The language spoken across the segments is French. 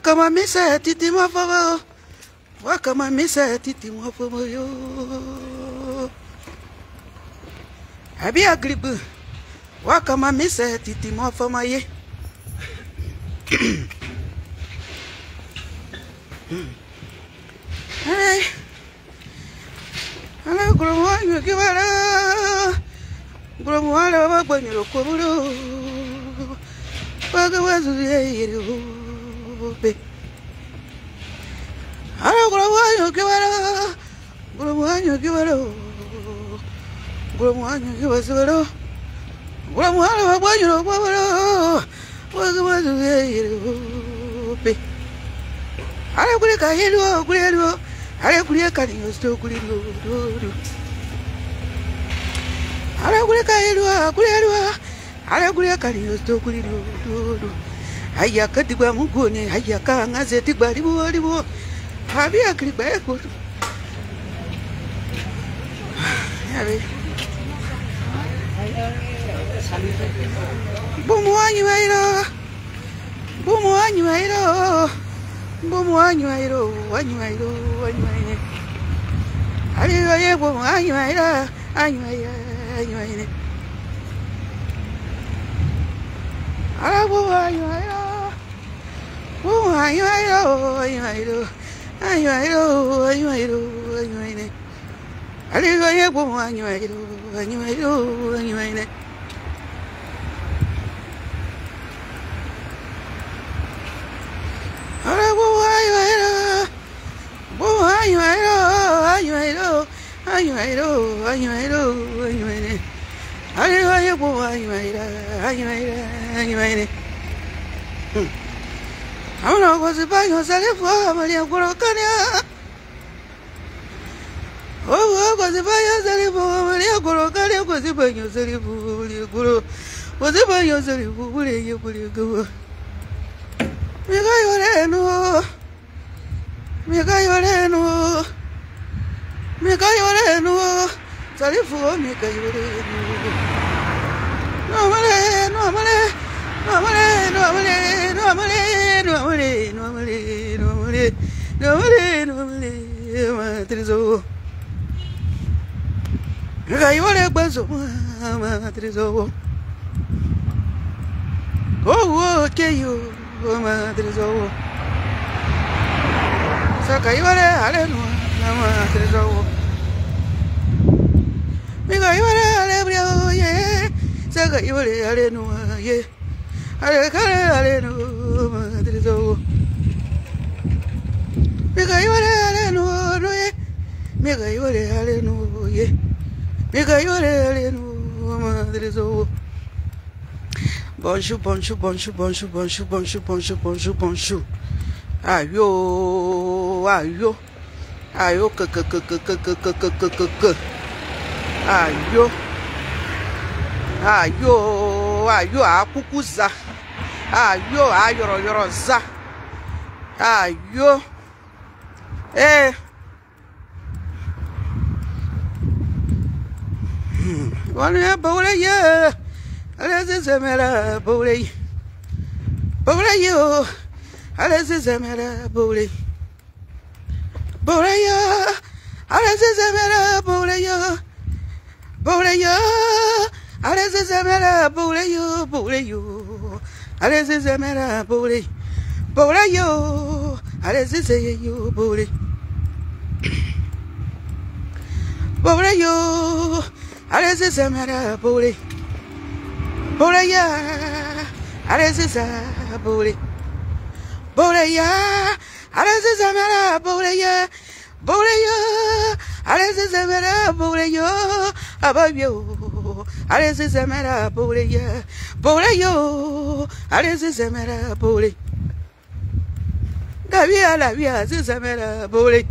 Wakama misa titi mwafomo. Wakama misa titi mwafomo yo. Abi agribu. Wakama misa titi mwafomo ye. Hey. Ala kuromo kibara. Kuromo ala wabanyiro kubulo. Wakawazu ye be. Ala kuromo kibara. Kuromo kibara. Kuromo kibara. Kuromo ala wabanyiro kubulo. Wakawazu ye be. Ala kuleka yelo kulelo. Ala kuleka ni sto kulelo. Ala kuleka yelo kulelo. Ala kuleka ni sto kulelo. Aya katigwa mugone aya kanga zetigwa libo. Habi akriba eko. Yabe. Bomo anyu airo. Bomo anyu airo. Bomo anyu airo, anyu airo, anyu airo. Ayo ye bomo anyu airo, anyu airo, anyu airo. Ala bomo anyu airo. Bomo anyu airo, anyu airo. Anyu airo, anyu airo, anyu airo. Ayo ye bomo anyu airo, anyu airo, anyu airo. Ala bomo anyu airo. Bomo anyu airo, anyu airo. Anyu airo, anyu airo, anyu airo. Ayo ye bomo anyu airo, anyu airo, anyu airo. Amuna kosi banyo salifu amalia kurokania. Oh kosi banyo salifu amalia kurokania kosi banyo salifu amalia kuro. Kosi banyo salifu amalia kuro. Mika yoreno. Mika yoreno. Mika yoreno. Salifu mika yoreno. No male, no male. No male, no male, no male, no male, no male, no male, no male, no male, matrizo. Gayole bazo, matrizo. Oh, keyo, matrizo. Sakayole aleno, matrizo. Migayole alebrio ye, sakayole aleno ye. Ale no matrizo. Mega yore ale no ye. Mega yore ale no ye. Mega yore ale no matrizo. Bonjour, bonjour, bonjour, bonjour, bonjour, bonjour, bonjour, bonjour, bonjour. Ayo, ayo, ayo, ayo, ayo, ayo, akukuza. Ayo, ayo, za. Ayo. Wana bole ye. Aleze zemera bole. Bole yo. Aleze zemera bole. Bole yo. Aleze zemera bole yo. Bole yo. Aleze zemera bole yo. Bole yo. Aleze zemera bole. Bole yo. Aleze zeyo bole. Bole yo. Aleze zemera bole. Bole ya. Aleze zemera bole. Bole ya. Aleze zemera bole ya. Bole yo. Aleze zemera bole yo. Ababyo. Aleze zemera bole ya. Bole yo. Aleze zemera bole. La vie, c'est zemera bole.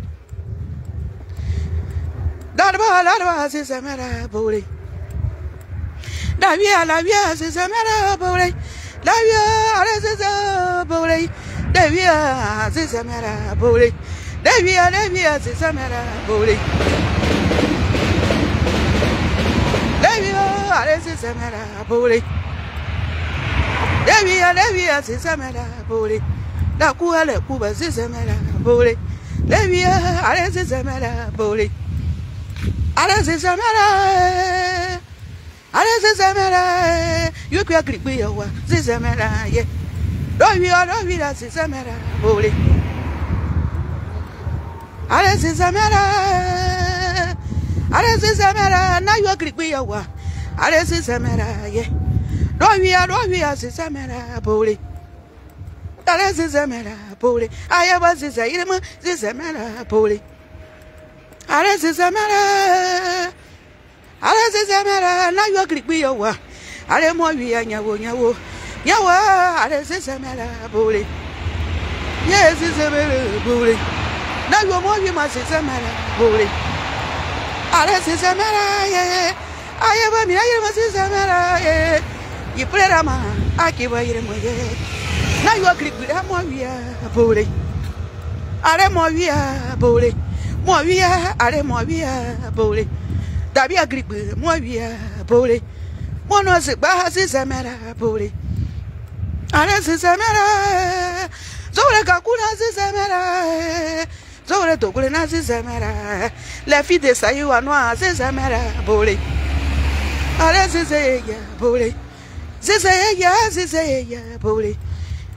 Darba, c'est zemera bole. La vie, c'est zemera bole. La vie, c'est zemera bole. La vie, c'est zemera bole. La vie, c'est zemera bole. La vie, c'est zemera bole. La vie, c'est zemera bole. la cua le cuba zizamera bole le via ale zizamera bole ale zizamera you kwa gribi yawa zizamera ye do via zizamera bole ale zizamera na you gribi yawa ale zizamera ye do via zizamera bole ale zizamera bole ayaba zizayirema zizamera bole ale zizamera na you gribi yawa ale mo via nyawo ale zizamera bole yes zizamera bole na you mo via zizamera bole ale zizamera ye ayaba mi ayirema zizamera ye yiprera ma akiba yirema ye na you gribi mo via bole ale mo via bole ale mo via bole dabi agribi mo via bole mono se ba zizamera bole ale zizamera zore kakuna zizamera zore tokule na zizamera la fille de sayu anwa zizamera bole ale zizeya bole zizeya bole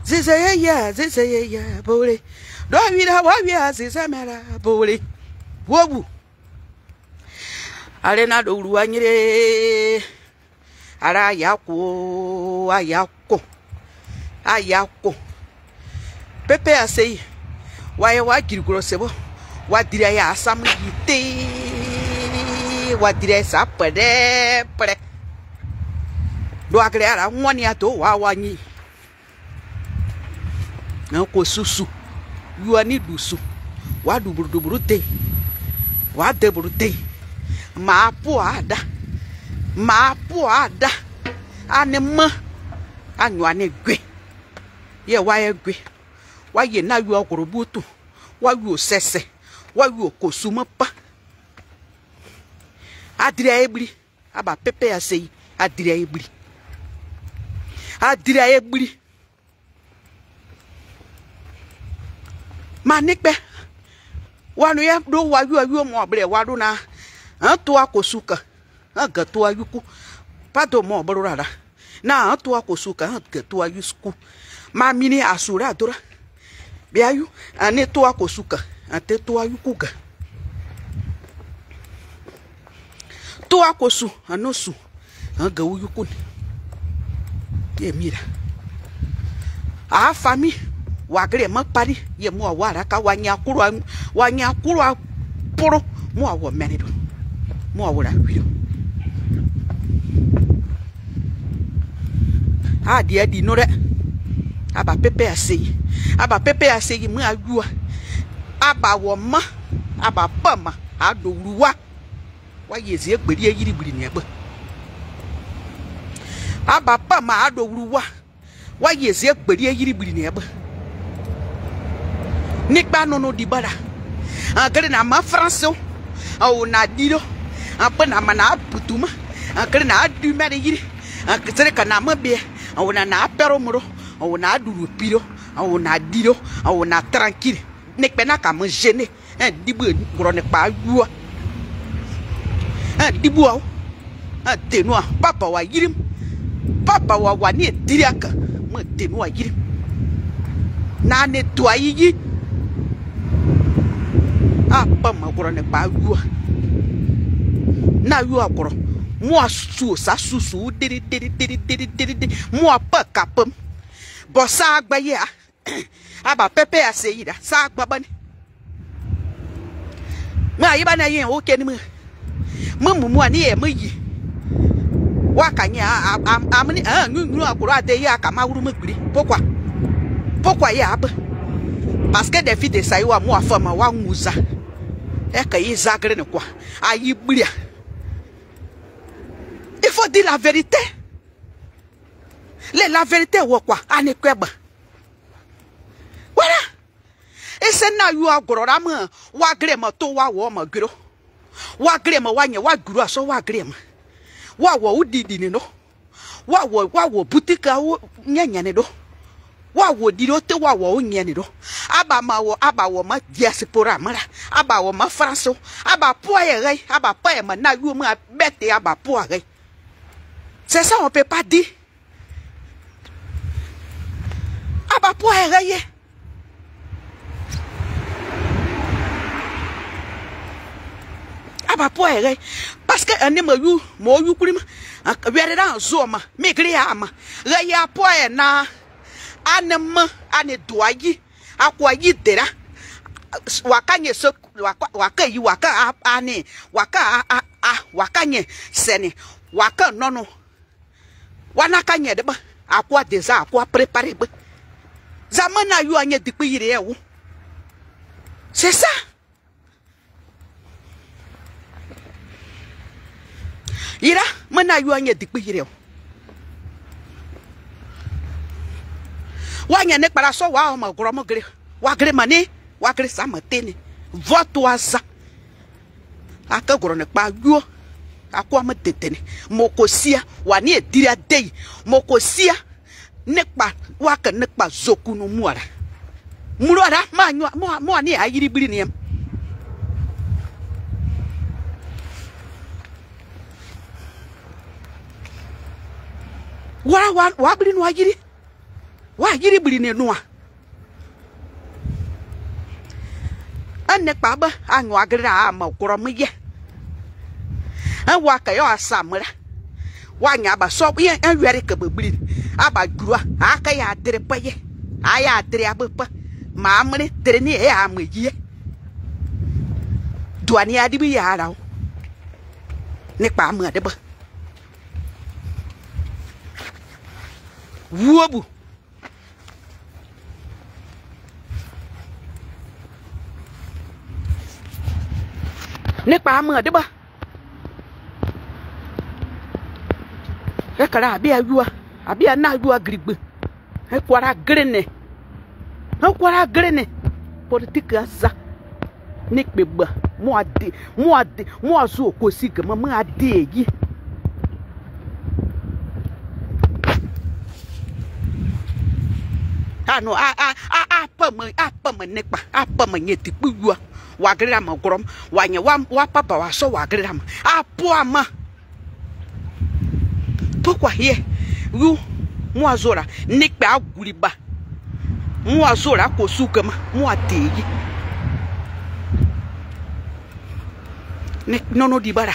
zizeya bole do vira wa via zizamera bole wobu ale na do ruanyire ara ayako pepe asei waye wa girigro sebo wa dire ya asamu yite wa dire sa pere do akre ara nwani ato wa wanyi na ko susu yuani dusu wa duburu te wa deburu te ma po ada anema anywane gwe ye wa ye gwe wa ye na yu okorobutu wa yu sese wa yu okosuma pa adire ebri aba pepe asei adire ebri manikpe wanu ya do wa yu mo bre wa do na to akosuka agato ayuku pado mo borora na to akosuka agato ayusku mamini asura adora biayu ane to akosuka ate to ayuku ga to akosu anosu aga uyuku ye mira a fami wagre ma pari ye mo awara ka wanya kuru poro mo awo menido mo awura wido dia di no re aba pepe asei mu ajua aba wo ma aba pama adoruwa wa yezi egberi eyiribiri ni egbe aba pama adoruwa wa yezi egberi eyiribiri ni egbe nikpa no di bara agere na ma france o na diro apa na mana putuma agere na adu mere yiri akere kana mabe awona na apero muro awona duru piro awona diro awona tranquille nek pena ka me gêner dibu gro ne pa yua dibu aw tenu papa wa yirim papa wa wani diriaka me tenu wa yirim na ne to ayi apa ma gro ne pa yua na yua gro moi sou sa susu diri moi pas capable bo sa agba ya aba pepe aseyida sa agba bani ma yi bana yin o keni mu ani e yi wakanya amni nyu akuru ade ya kama wuru megri pourquoi ya ab parce que des filles de ça yo moi femme wa nguza e ka yi zagre ne kwa ayi bria. Il faut dire la vérité. La vérité, quoi? Voilà. Et c'est na you are grorama, wa grema to wa ma gro. Wa grema wanya wa guru so wa grema. Wa udidi no. Wa boutique nyanya ne do. wa wo di ro te wa wo onye ni ro aba wo ma diaspora mara aba wo ma France aba po ye gai aba pa ye ma na yu ma bete aba po gai c'est ça on peut pas dire aba po ye gai aba po ye gai parce que ane ma yu mo yu kuri ma were da zo ma me gre ya ma gai ya po ye na anema ane doayi akwa yi dera wakanye so waka yi waka ane wakanye sene waka nono wanakanye de ba akwa deza akwa préparer ba zamana yu anye dikpe yire ewu c'est ça ira mana yu anye dikpe yire ewu wanya ne para so wa ma gromo gre wa gre mani wa gre sa matene voto aza aka gro ne pa yuo akwa ma tetene mokosia wa ni edira dei mokosia ne pa wa ka ne pa zoku no muara ma nyu mo ani ayiri biri ne wa biri no ayiri wa yiri biri ne noa anne pa ba anwo agra ma koro me ye an wa ka yo asamra wa nya ba so ye an were ka babiri aba grua aka ya dere pa ye aya dere abapa ma amre dere ni e amaye duani adi bi ya ra ne pa ma de ba wuobu ne pa ma de ba e kara abia na yuwa grigbe e kwara grene politique asa ne pegba mo azu okosi gama mo ade yi ano apa ma ne pa apa ma nyeti pugwa wagrira ma grom wanya wa papa wa so wagrira ma apo ama pourquoi hier ru mo azora nikpe aguriba mo azora ko sukama mo ateyi ne nono dibara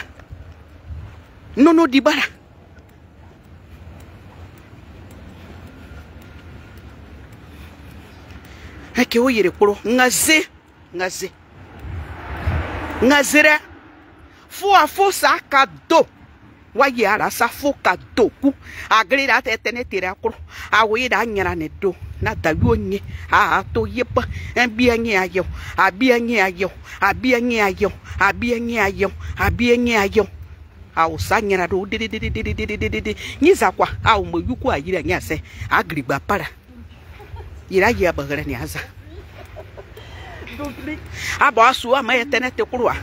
eke oyere kporo ngazere fo sa kado wa yara sa fo kado ku agrira tetene tira kro awe da nyara ne do na dawo nye a to yepa abia nye ayo awu sa nyara do de nyiza kwa awu moyuku ayira nya se agrigba para ira ya bagara ni aza abo asu ama yetene te kurwa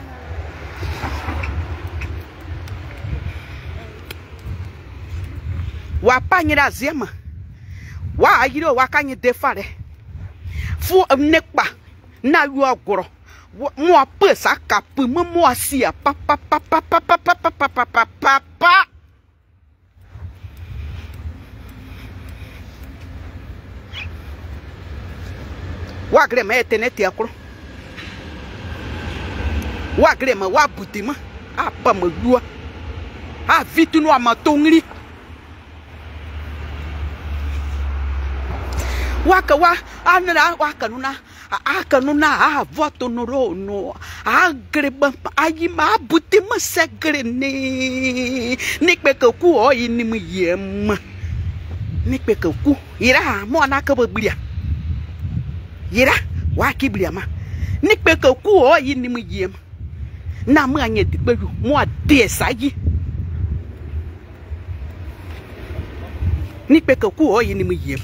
wa panyira zema wa ayiro wa kanye defare fu nekpa na yu ogoro mo apesa kapu mo asia pa wa grema etenete akro wa grema wa butima apa modua a vitu no amatongri waka wa anara waka nuna a voto no a greba ayima butima segre nikpe ku o yinim yem nikpe ku ira mo na ka babria yira wa kibria ma nikpe ku o yinim yem na mu anye dikpeju mo ade sayi nikpe ku o yinim yem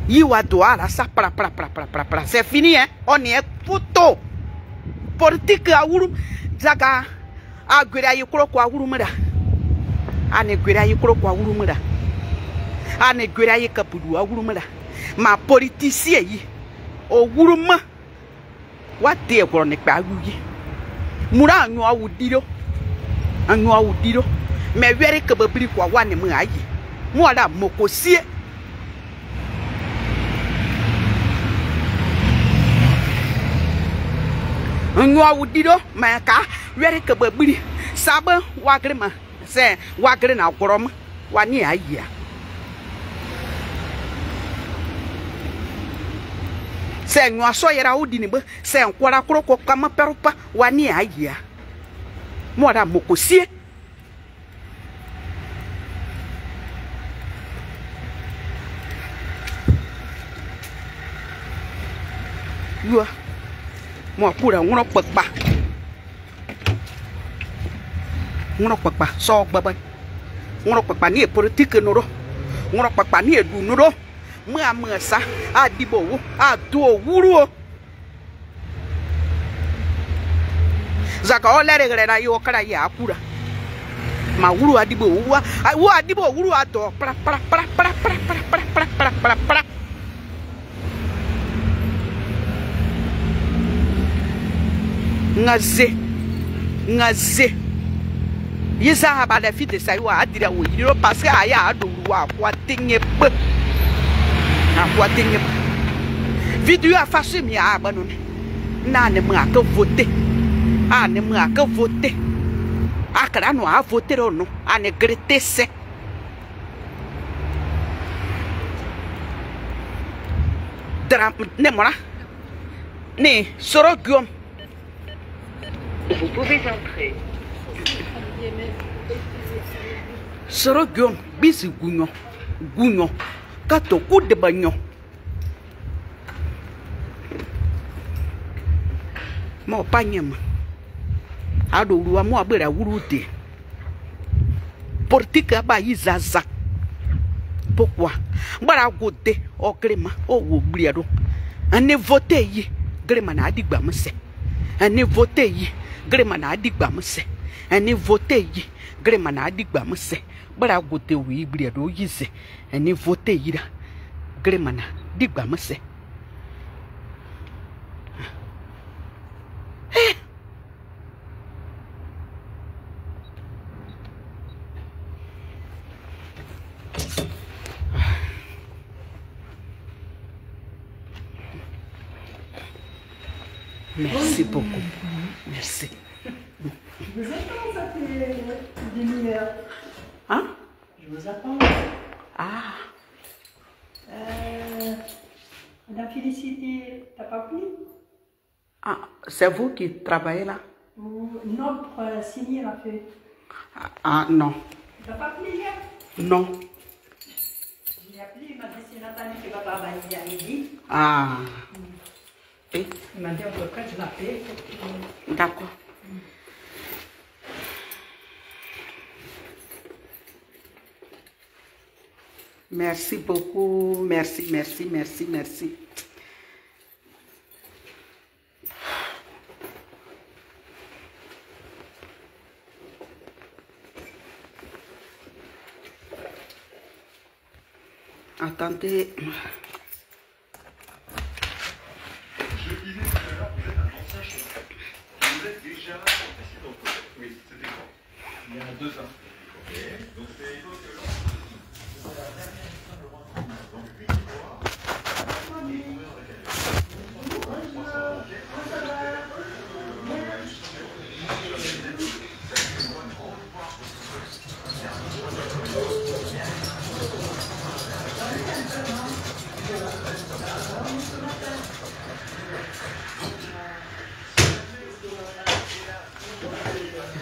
yiwa doara sa pra c'est fini hein on est photo politique awuru zaga agwere ayi kroko awuru mera ane gwera yikro kwa urumura ane gwera yikapudu urumura ma politicien yi o uruma wa te gro ne pa yuyi mura anyo awudiro me were ke babiri kwa wane mu ayi mu ala mokosie anyo awudiro me ka were ke babiri sabe wagre ma se wagre na grom wani ayi se nyo aso yera udi ni be se nkwara kroko kama peropa wani ayi mu ala mokosie yo mo pura ngono pekpa so gbaba ngono pekpa ni politique noro ngono pekpa ni edu noro mu sa adibo wo adu owuru zaka olere gere na yo kara ya akura ma wuru adibo wo adibo owuru ato para ngaze yesa haba da fit de sai wa adira wo yiro parce que aya ado wa kwa tenye pe na kwa tenye video a fasse mi aba no na ne mu aka voter ne mu aka voter akara no a voter no ane gretese dram ne mona ne sorogium. Vous pouvez entrer. Sorogium bisi gunyo kato kude banyo mo panyema ado ruwa mo abera wurude politique ba yizaza pourquoi bara gode o krema o wo bliado ane voter yi grema na adigba mse ane voter yi grema na adigba mse ane voter yi grema na adigba mse bara gote wi ibri do yize eni vote yira grema na digba mse merci beaucoup merci. Je vous attends, ça fait une demi-heure. Hein? Je vous attends. Ah. Madame Félicité, t'as pas pris? Ah, c'est vous qui travaillez là? Non, pour signer a fait. Ah, non. T'as pas appelé hier? Non. J'ai appelé, il m'a dit c'est Nathalie qui va travailler à midi. Ah. Et? Il m'a dit à peu près, je l'appelle. D'accord. Merci beaucoup, merci. Attendez. Je disais tout à l'heure, vous êtes un ancien champion. Vous êtes déjà président. Oui, c'était quand? Il y a 2 ans. Ok, donc c'est une autre que donc 8 mois.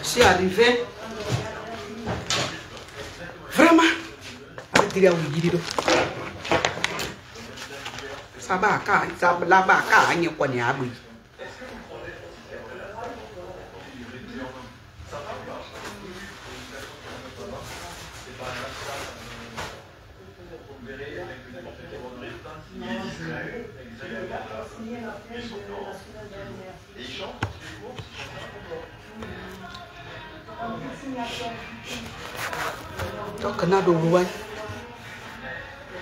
Je suis arrivé vraiment avec des gens. Ça va, ça là-bas, il y a quoi de abri. Cho cái nào đồ luôn.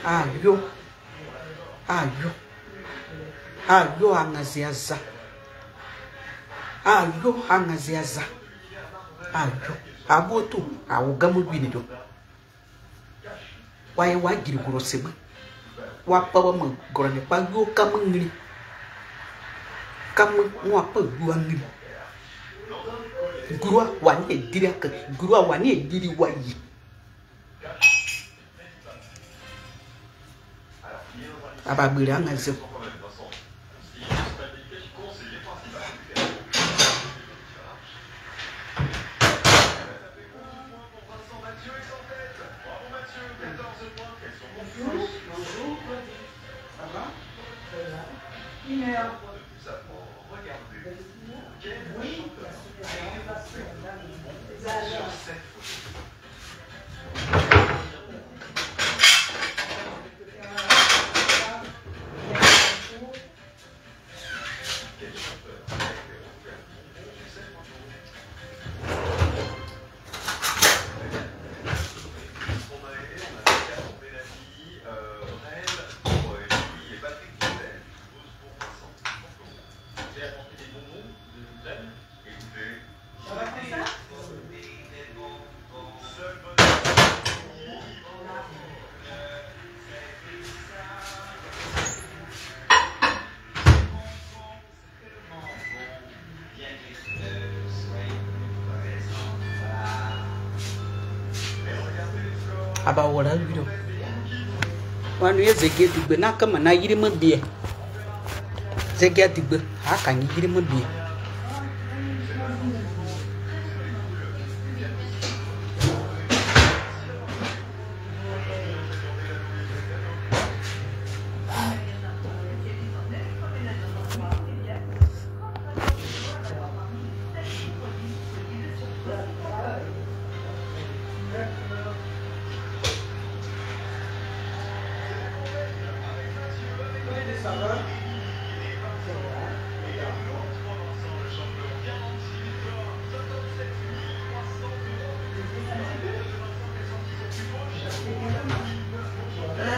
Ayo. Ayo angaziaza. Ayo angaziaza. Ayo. Abotu awugamu binido. Waye wagiri gorosema. Wapa mu gorane pa yo kamngri. Kam ngwapa guangri. Gurua wani ediri aka. Gurua wani ediri wayi. Ababiri angazo. About what I do. One year they get to be not come and I eat him a beer. They get to be, how can you eat him a beer?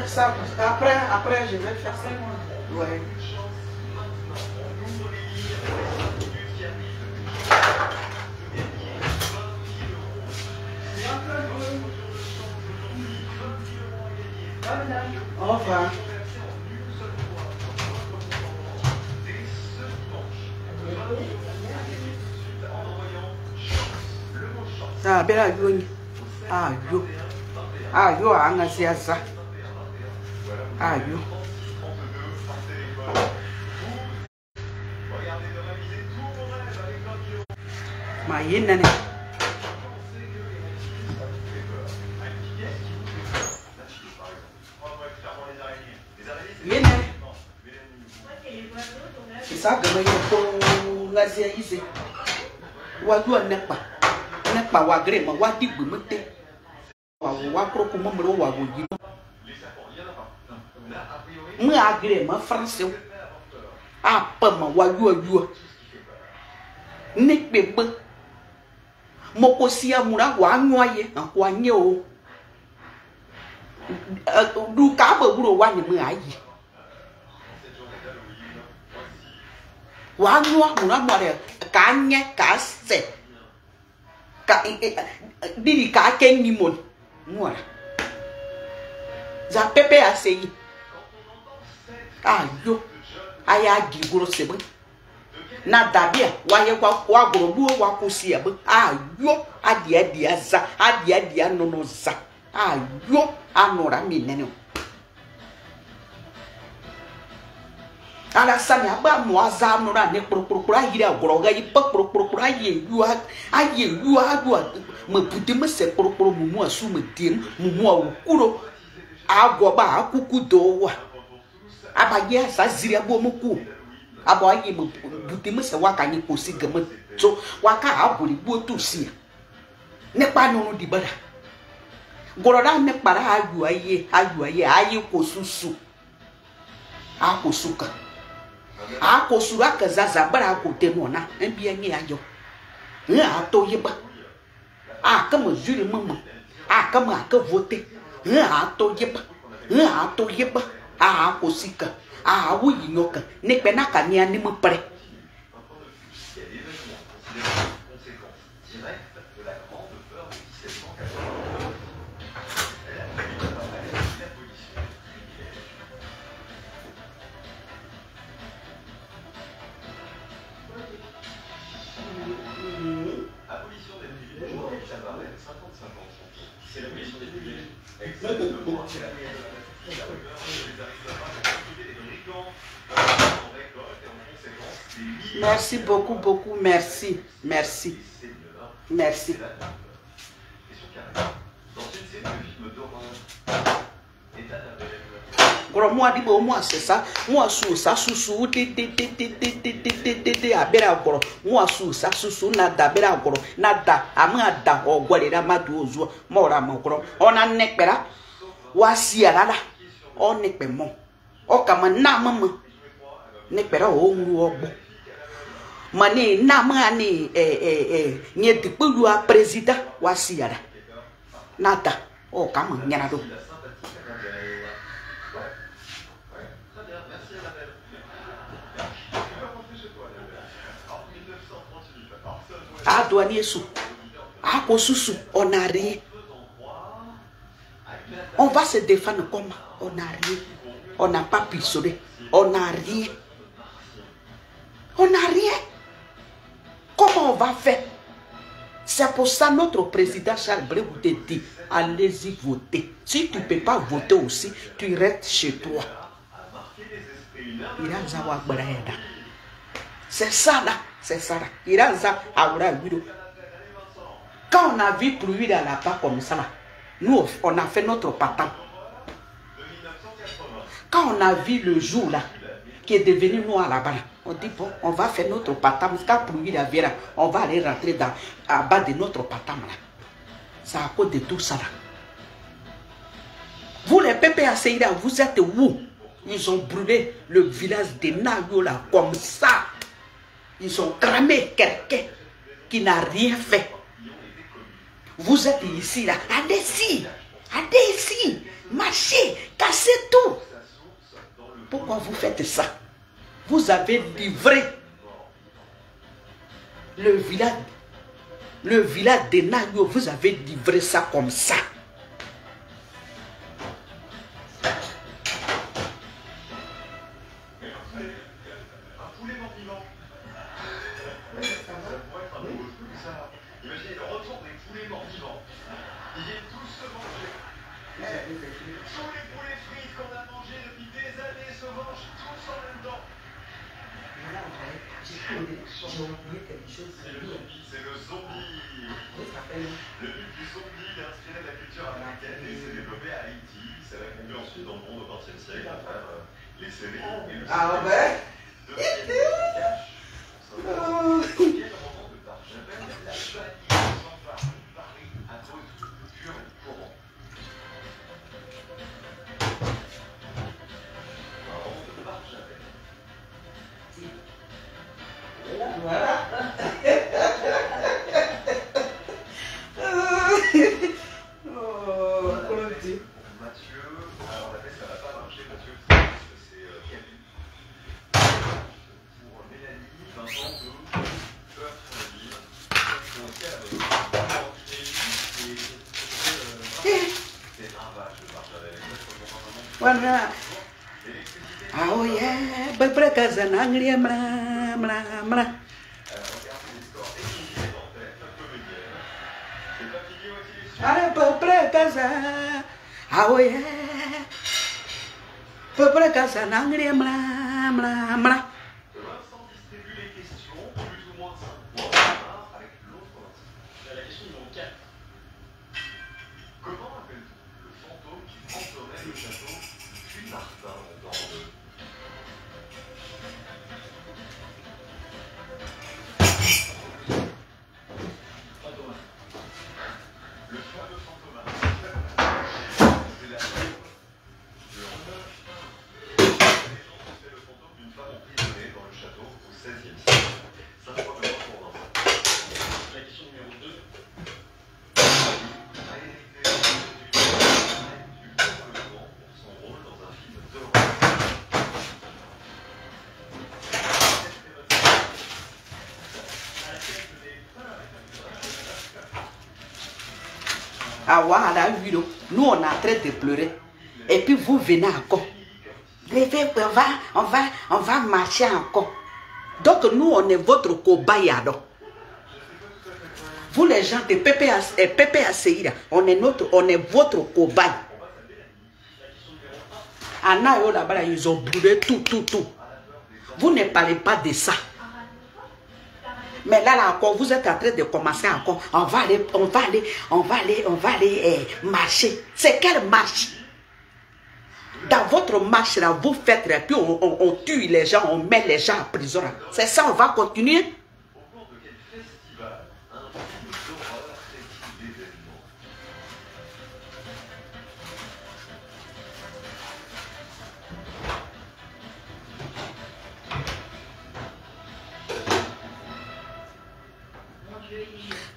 Ça, après, je vais faire ça. Ouais. Au revoir. Ça, belle avion. Yo, angasiasa. Ayo. Ma yena ne. Yena. Isa gama ye ko ngazia ise. Wa yo nepa. Nepa wa gre ma wa digbu mete. Wa kro ko mo mro wa go yi. Mưa agre mà français apa mà wajua nek bebe mokosia mura wa nyoye kwa nyo du ka bờ bro wa ni mưa ayi wa nyo mura mare ka nye ka se ka diri ka ken ni mon mura za pepe asei ayo aya gigoro sebe na dabia waye kwa gorobu wa kusi ebe ayo adia za adia nono za ayo anora minene ala sani aba moaza anora ne propropra yira goroga yi propropra aye yu adu me puti me se propro mumu asu me tiem mumu awukuro agoba akuku dowa abaye asaziri abomuku aboye mu butime se waka ni kosi gama so waka aburi botusi nepa nunu dibara goroda nepara ayu aye kosusu akosuka akosura kazaza bara ko demona enbia ni ayo ni ato yeba Ah, comme Jules maman. Ah, comme à que voter. Ah, to yep. Ah, to yep. Ah, aussi que. Ah, oui, il n'est pas qu'à n'y aller me près. Merci beaucoup, beaucoup, merci, merci, merci. Gros, moi, dis moi, c'est ça. Moi, sous ça, sous moi, sous ça, sous nada, bera, nada, amada, or guarida, maduzo, mora, mocro, on a necpera, wasi alala, on necpemon, o kamana, mamma, necpera, o muobo. Mani namani nye dipu a président wasiara nada o kama nyanado a douanier sous a kosusu on a rien, on va se défendre comme on a rien, on n'a pas pissolé, on a rien, on a rien. Comment on va faire? C'est pour ça notre président Charles Blé vous te dit, allez-y voter. Si tu ne peux pas voter aussi, tu restes chez toi. C'est ça là, c'est ça là. Quand on a vu pluie dans la part comme ça là, nous on a fait notre patin. Quand on a vu le jour là, qui est devenu noir là-bas, on dit bon, on va faire notre patam, on va aller rentrer dans, à bas de notre patam là. C'est à cause de tout ça là. Vous les pépés à Seïda, vous êtes où? Ils ont brûlé le village de Nayo là comme ça. Ils ont cramé quelqu'un qui n'a rien fait. Vous êtes ici là, allez-y, allez-y, marchez, cassez tout. Pourquoi vous faites ça? Vous avez livré le village de Nayo, vous avez livré ça comme ça. C'est le zombie. Le mythe du zombie est inspiré de la culture américaine et s'est développé à Haïti. C'est répandu ensuite dans le monde au XXe siècle à travers les séries et le cinéma. Ah ouais? Voilà. Mathieu, alors la tête ça va pas marcher Mathieu, parce que c'est Camille. Pour Mélanie, 20 ans, peur sur la ville. C'est aussi à la bonne. C'est un vache de Barjavel. Voilà. Ah oh yeah, bebre casa nangria mra. Regardez les scores. Et qui est en tête, la comédienne. C'est pas fini aussi. Allez, bebre casa. Ah oh yeah. Bebre casa nangria mra. Vincent distribue les questions, plus ou moins 5 points avec l'autre Vincent. La question numéro 4. Comment appelle-t-on le fantôme qui hanterait le château du Martin dans le... Le fameux fantôme. C'est la légende c'est le fantôme d'une femme emprisonnée dans le château au XVIe siècle. 5 points de pour Vincent. La question numéro 2. Ah voilà, nous on est en train de pleurer. Et puis vous venez encore. On va marcher encore. Donc nous on est votre cobaye. Vous les gens de PPACI, on est votre cobaye. Anayo là-bas, ils ont brûlé tout. Vous ne parlez pas de ça. Mais là encore, vous êtes en train de commencer encore. On va aller marcher. C'est quelle marche? Dans votre marche là, vous faites, et puis on tue les gens, on met les gens en prison. C'est ça, on va continuer.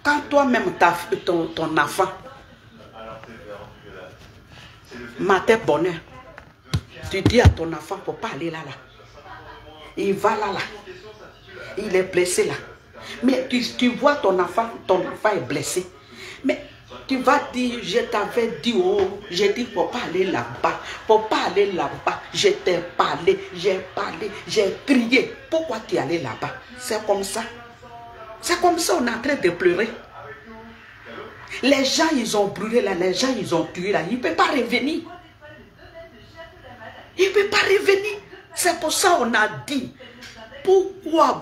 Quand toi-même, ton enfant, matin bonheur, tu dis à ton enfant, pour pas aller là. Il va là. Il est blessé là. Mais tu vois ton enfant est blessé. Mais tu vas dire, je t'avais dit, oh, j'ai dit, faut pas aller là-bas. Faut pas aller là-bas. Je t'ai parlé, j'ai crié. Pourquoi tu es allé là-bas? C'est comme ça. C'est comme ça, on est en train de pleurer. Les gens, ils ont brûlé là, les gens, ils ont tué là. Il ne peut pas revenir. Il ne peut pas revenir. C'est pour ça qu'on a dit, pourquoi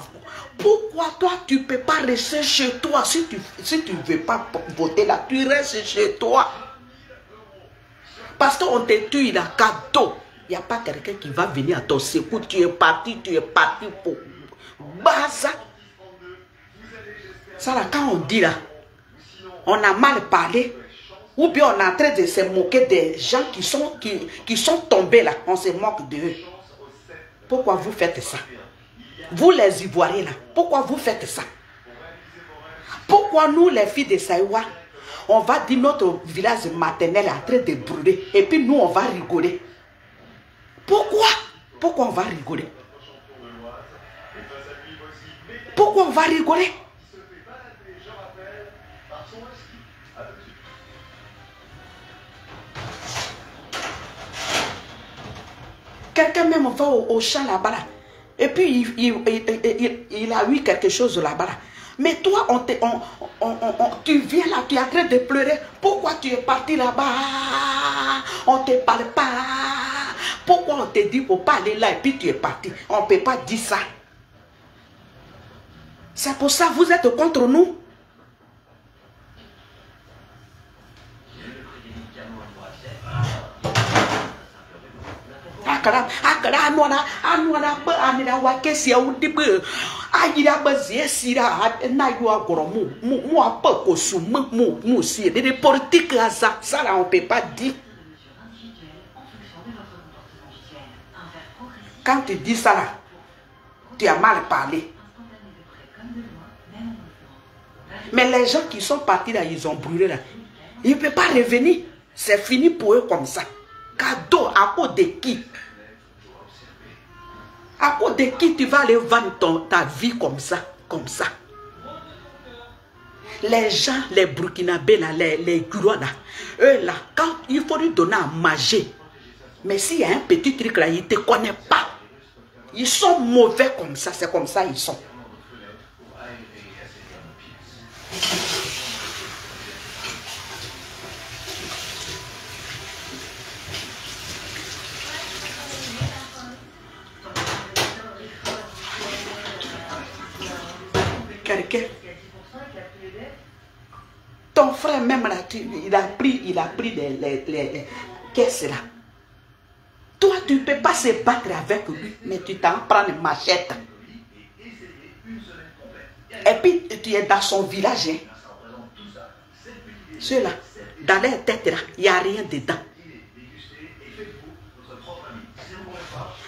toi, tu ne peux pas rester chez toi si tu ne veux pas voter là, tu restes chez toi. Parce qu'on te tue là, cadeau. Il n'y a pas quelqu'un qui va venir à ton secours. Tu es parti pour Baza. Ça là, quand on dit là, on a mal parlé, ou bien on est en train de se moquer des gens qui sont tombés là, on se moque d'eux. Pourquoi vous faites ça? Vous les Ivoiriens là, pourquoi vous faites ça? Pourquoi nous les filles de Saïwa, on va dire notre village maternel est en train de brûler, et puis nous on va rigoler? Pourquoi on va rigoler? Pourquoi on va rigoler? Quelqu'un même va au champ là-bas là. Et puis il a eu quelque chose là-bas là. Mais toi, tu viens là, tu es en train de pleurer. Pourquoi tu es parti là-bas? On ne te parle pas. Pourquoi on te dit qu'il ne faut pas aller là et puis tu es parti? On ne peut pas dire ça. C'est pour ça que vous êtes contre nous. Ça là on peut pas dire. Quand tu dis ça là, tu as mal parlé. Mais les gens qui sont partis là, ils ont brûlé là. Ils ne peuvent pas revenir. C'est fini pour eux comme ça. Cadeau, à cause de qui? À cause de qui tu vas aller vendre ta vie comme ça? Les gens, les Burkinabés là, les Gurois là, eux là, quand il faut lui donner à manger, mais s'il y a un petit truc là, ils ne te connaissent pas. Ils sont mauvais comme ça, c'est comme ça ils sont. Quelqu'un. Ton frère même là, il a pris les caisses là. Toi, tu ne peux pas se battre avec lui, mais tu t'en prends une machette. Et puis, tu es dans son village. Hein. Ceux-là, dans leur tête là, il n'y a rien dedans.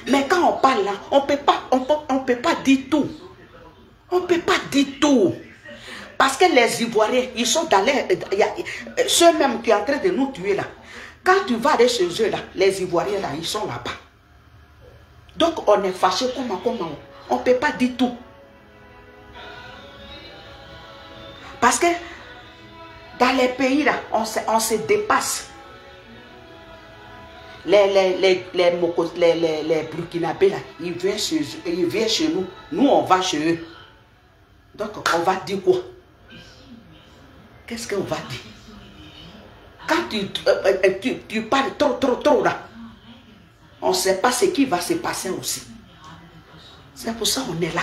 Mais quand on parle là, on peut pas dire tout. On ne peut pas dire tout. Parce que les Ivoiriens, ils sont dans les... Ceux-mêmes qui sont en train de nous tuer là. Quand tu vas aller chez eux là, les Ivoiriens là, ils sont là-bas. Donc on est fâché comment? On ne peut pas dire tout. Parce que Dans les pays là, on se dépasse. Les Burkinabés là, ils viennent chez nous. Nous, on va chez eux. Donc, on va dire quoi? Qu'est-ce qu'on va dire? Quand tu parles trop là, on ne sait pas ce qui va se passer aussi. C'est pour ça qu'on est là.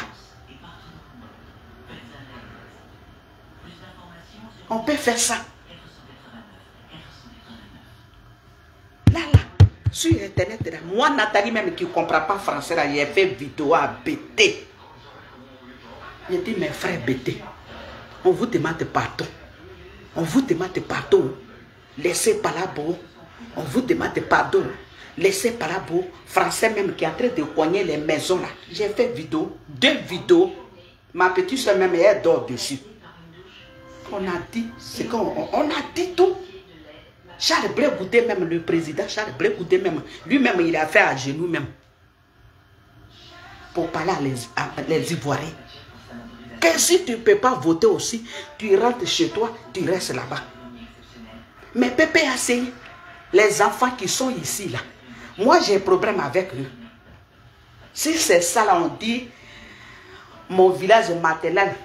On peut faire ça. Là, sur Internet, là, moi, Nathalie, même qui ne comprend pas français, là, j'ai fait vidéo à bêter. J'ai dit, mes frères bêtés, on vous demande pardon. On vous demande pardon. Laissez par là-bas. On vous demande pardon. Laissez par là-bas. Français même qui est en train de cogner les maisons là. J'ai fait vidéo, 2 vidéos. Ma petite soeur même, elle dort dessus. On a dit, c'est qu'on a dit tout. Charles Blé Goudé même, le président Charles Blé Goudé même, lui-même il a fait à genoux même. Pour parler à les Ivoiriens. Que si tu ne peux pas voter aussi, tu rentres chez toi, tu restes là-bas. Mais PPAC, les enfants qui sont ici là, moi j'ai un problème avec eux. Si c'est ça là, on dit, mon village maternel,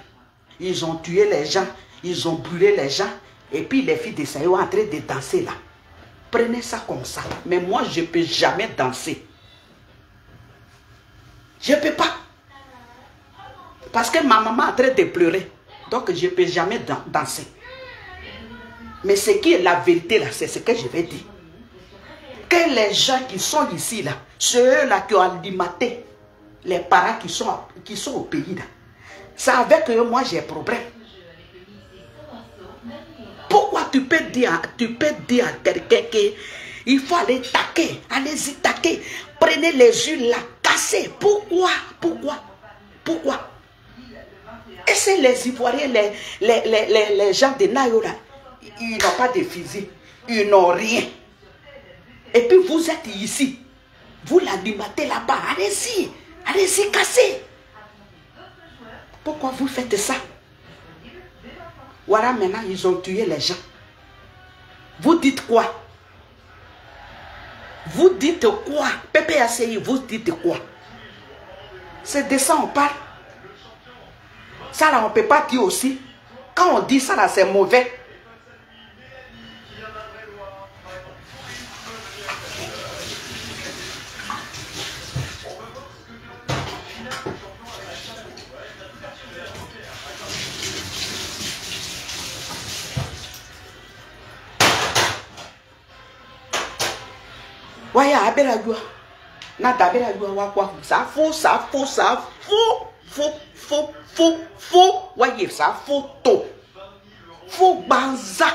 ils ont tué les gens, ils ont brûlé les gens, et puis les filles de Sayo sont en train de danser là. Prenez ça comme ça. Mais moi je ne peux jamais danser. Je ne peux pas. Parce que ma maman est en train de pleurer. Donc je ne peux jamais danser. Mais ce qui est la vérité là, c'est ce que je vais dire. Que les gens qui sont ici là, ceux-là qui ont alimenté les parents qui sont au pays là, c'est avec eux moi j'ai un problème. Pourquoi tu peux dire à quelqu'un qu'il faut aller taquer, allez-y taquer, prenez les huiles là, cassez. Pourquoi? Et c'est les Ivoiriens, les gens de Nayo là, ils n'ont pas de fusil, ils n'ont rien. Et puis vous êtes ici, vous l'alimentez là-bas, allez-y, cassez. Pourquoi vous faites ça? Voilà, maintenant ils ont tué les gens. Vous dites quoi? Vous dites quoi? PPACI, vous dites quoi? C'est de ça on parle. Ça là, on ne peut pas dire aussi. Quand on dit ça là, c'est mauvais. Waya abelagua. Nada abelagua wakwa. Ça faux. Faux. Voyez ça, photo. Faux banza.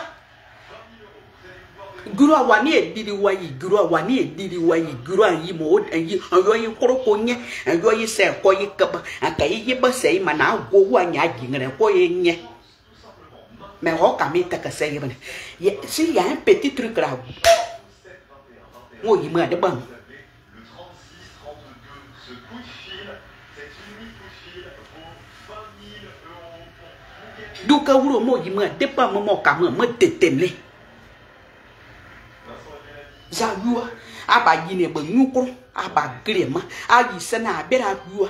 Guru awani ediri wayi, guru awani ediri wayi, guru ayi mo ayi ayoyi korokonye, ayoyi se koyi kaba, akayi yeba sei mana go wanya gingre koyi nye. Mais on kamita ka sei bane. Si y a un petit truc là. Moi il m'a de bon. Duka wuro mo yi ma depa mo ka mo tetene za yuwa aba yi ne ba nyukro aba grema ayi sana abera yuwa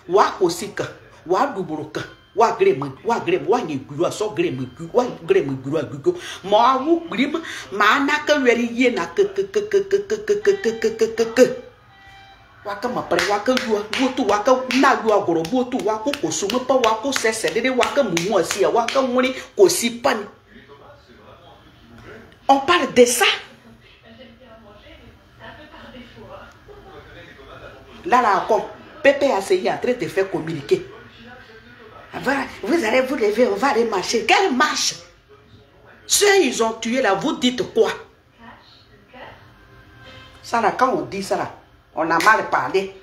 wa kosika wa duburuka wa grema wa nye guwa so grema wa grema guwa gugo mo awu grema ma na ka weri ye na ke waka mapare waka yuwa botu waka na yuwa goro botu waka kosumo pa waka sese dede waka mumu asia waka muni kosipani. On parle de ça. Là encore, PPAC est en train de faire communiquer. Vous allez vous lever, on va aller marcher. Quelle marche? Ceux ils ont tué là, vous dites quoi? Ça là, quand on dit ça là, on a mal parlé.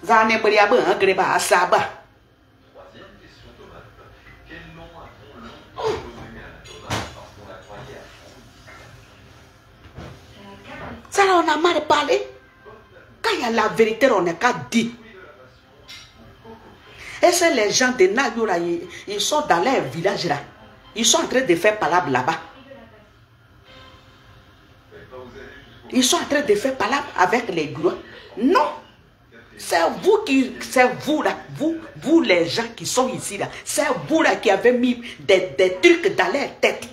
Zane bria ba greba asaba. Ça là, on a mal parlé. Quand il y la vérité, on n'est qu'à dire. Et c'est les gens de Nagura, ils sont dans leur village là. Ils sont en train de faire palabre là-bas. Ils sont en train de faire palabre avec les gros. Non. C'est vous là, vous les gens qui sont ici là. C'est vous là qui avez mis des trucs dans leur tête.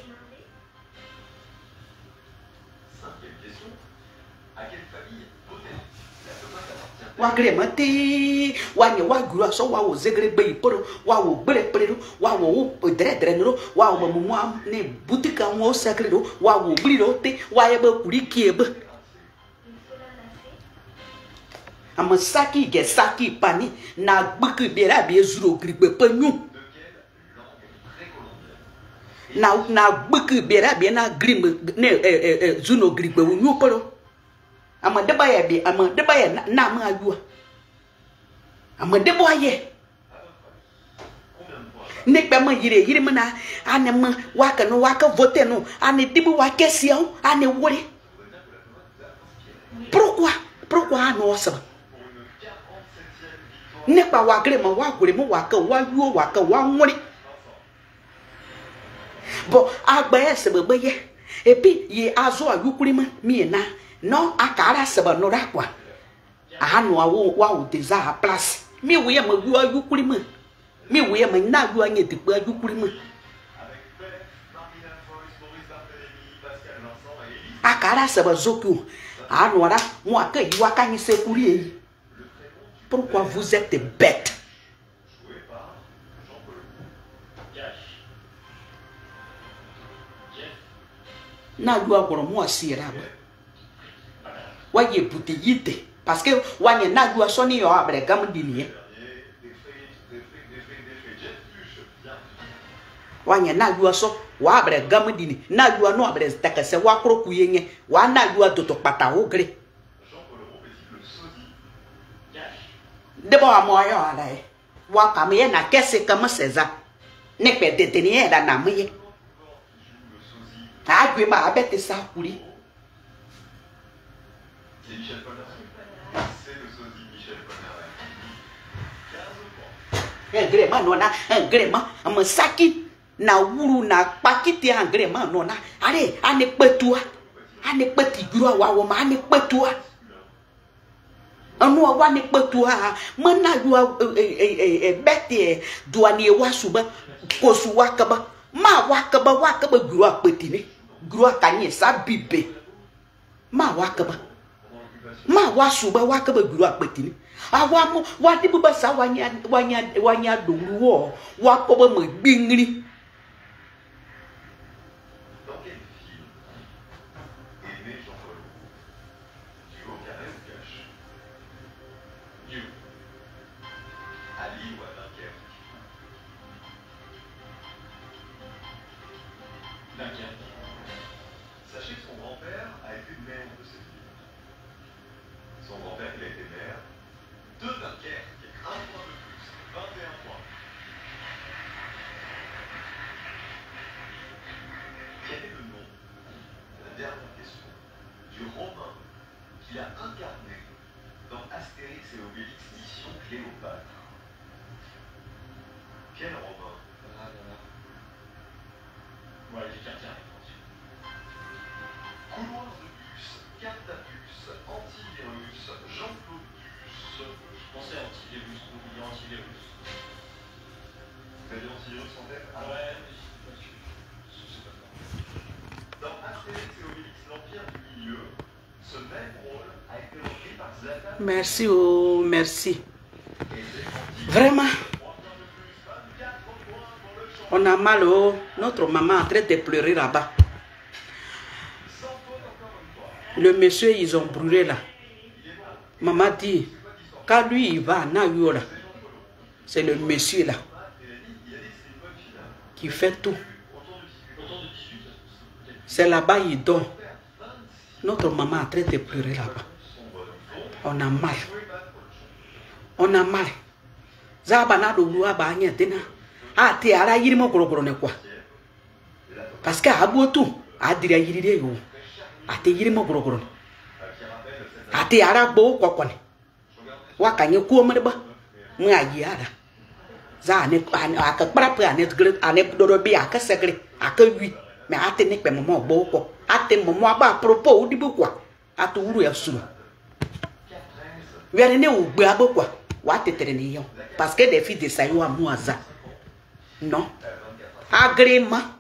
Wagremati, wagura so wa ozegre be iporo, wa wo gbere pere, wa wo dre no, wa wo mumu ne butika wo sakre do, wa wo bri do te, wa ye be kuri kiebe. Amasaki ge saki pani na gbuku bera be zuro gribe penyu. Na gbuku bera be na grim ne zuno gribe wu poro. Amadeba ya bi amadeba ya na ma ayua amadebo aye ne pe ma yire ma na ane ma waka no waka voter no ane dibu waka siao ane wori pourquoi no so ne pa wagre ma wagre mo waka wayuo waka wanwori bo agba ese bebe ye epi ye azo ayukuri ma mi na non akara seba no rakwa ahanu wa wo deza place mi wo ye ma wu ayukuri ma mi wo ye ma na wu anye de pa ayukuri ma akara seba zoku anu ara mo aka yi wa kanyi sekuri yi. Pourquoi vous êtes bêtes? Na wu agoro mo asira ba Waye bouteillite parce que wanye nagua soni yo abre gam dinie wanye nagua so wa abre gam dini nagua no abre takase wa kroku yenye wa nagua toto pata ogre debo amoyo ala wa kamye na kese kama seza ne pe detenie da na mye ta gbe ma abete sa kuri. C'est Michel Polnareff. C'est le sosie Michel Polnareff. Grema nona, grema, amasaki na wuru na pakiti an grema nona. Are ane petua. Ane peti gura wa ma ane petua. Anu wa ne petua. Mana dua beti duani wa suba kosu wakaba. Ma wakaba gura peti ni. Gura kanye sa bibe. Ma wakaba. Ma wa suba wa ka baguru apetini awa mo wa di buba sa wanya dolu wo wa ko ba mo gbingri. Dans quel film est né Jean-Paul? Du haut carré ou cache? You. À Lille ou à Dunkerque? Dunkerque. Sachez que son grand-père a été maire de cette ville. Son grand-père, il a été maire de Dunkerque. Un point de plus, 21 points. Quel est le nom, la dernière question, du Romain qu'il a incarné dans Astérix et Obélix mission Cléopâtre? Quel Romain? Ouais, j'ai bien répondu. Couloir de bus, carte à puce, antivirus, Jean-Claude Duss. Je pensais antivirus, oublié antivirus. Vous avez antivirus en tête? Ah ouais, mais je sais pas. Dans Astérix et Obélix, l'Empire du Milieu, ce même rôle a été repris par Zlatan. Merci, oh, merci. Vraiment. On a mal, oh, notre maman en train de pleurer là-bas. Le monsieur, ils ont brûlé là. Maman dit, quand lui il va, c'est le monsieur là qui fait tout. C'est là-bas il dort. Notre maman est en train de pleurer là-bas. On a mal. On a mal. Zabana do lua ba nyetina. Ah te ara yiri mo korokoro ne kwa. Parce que abotu adira yiri de yo. Ate yiri mo korokoro. Ate ara bo kokone. Wakanye kuomba. Mwagiada. Zane aka prap ane dorobi aka segre aka wi me ate ne pe momo boko ate momo aba propos udi bukwa atu uru ya suru were ne ugbe abokwa wa tetere ni yon parce que des filles de sayo amuaza non agrema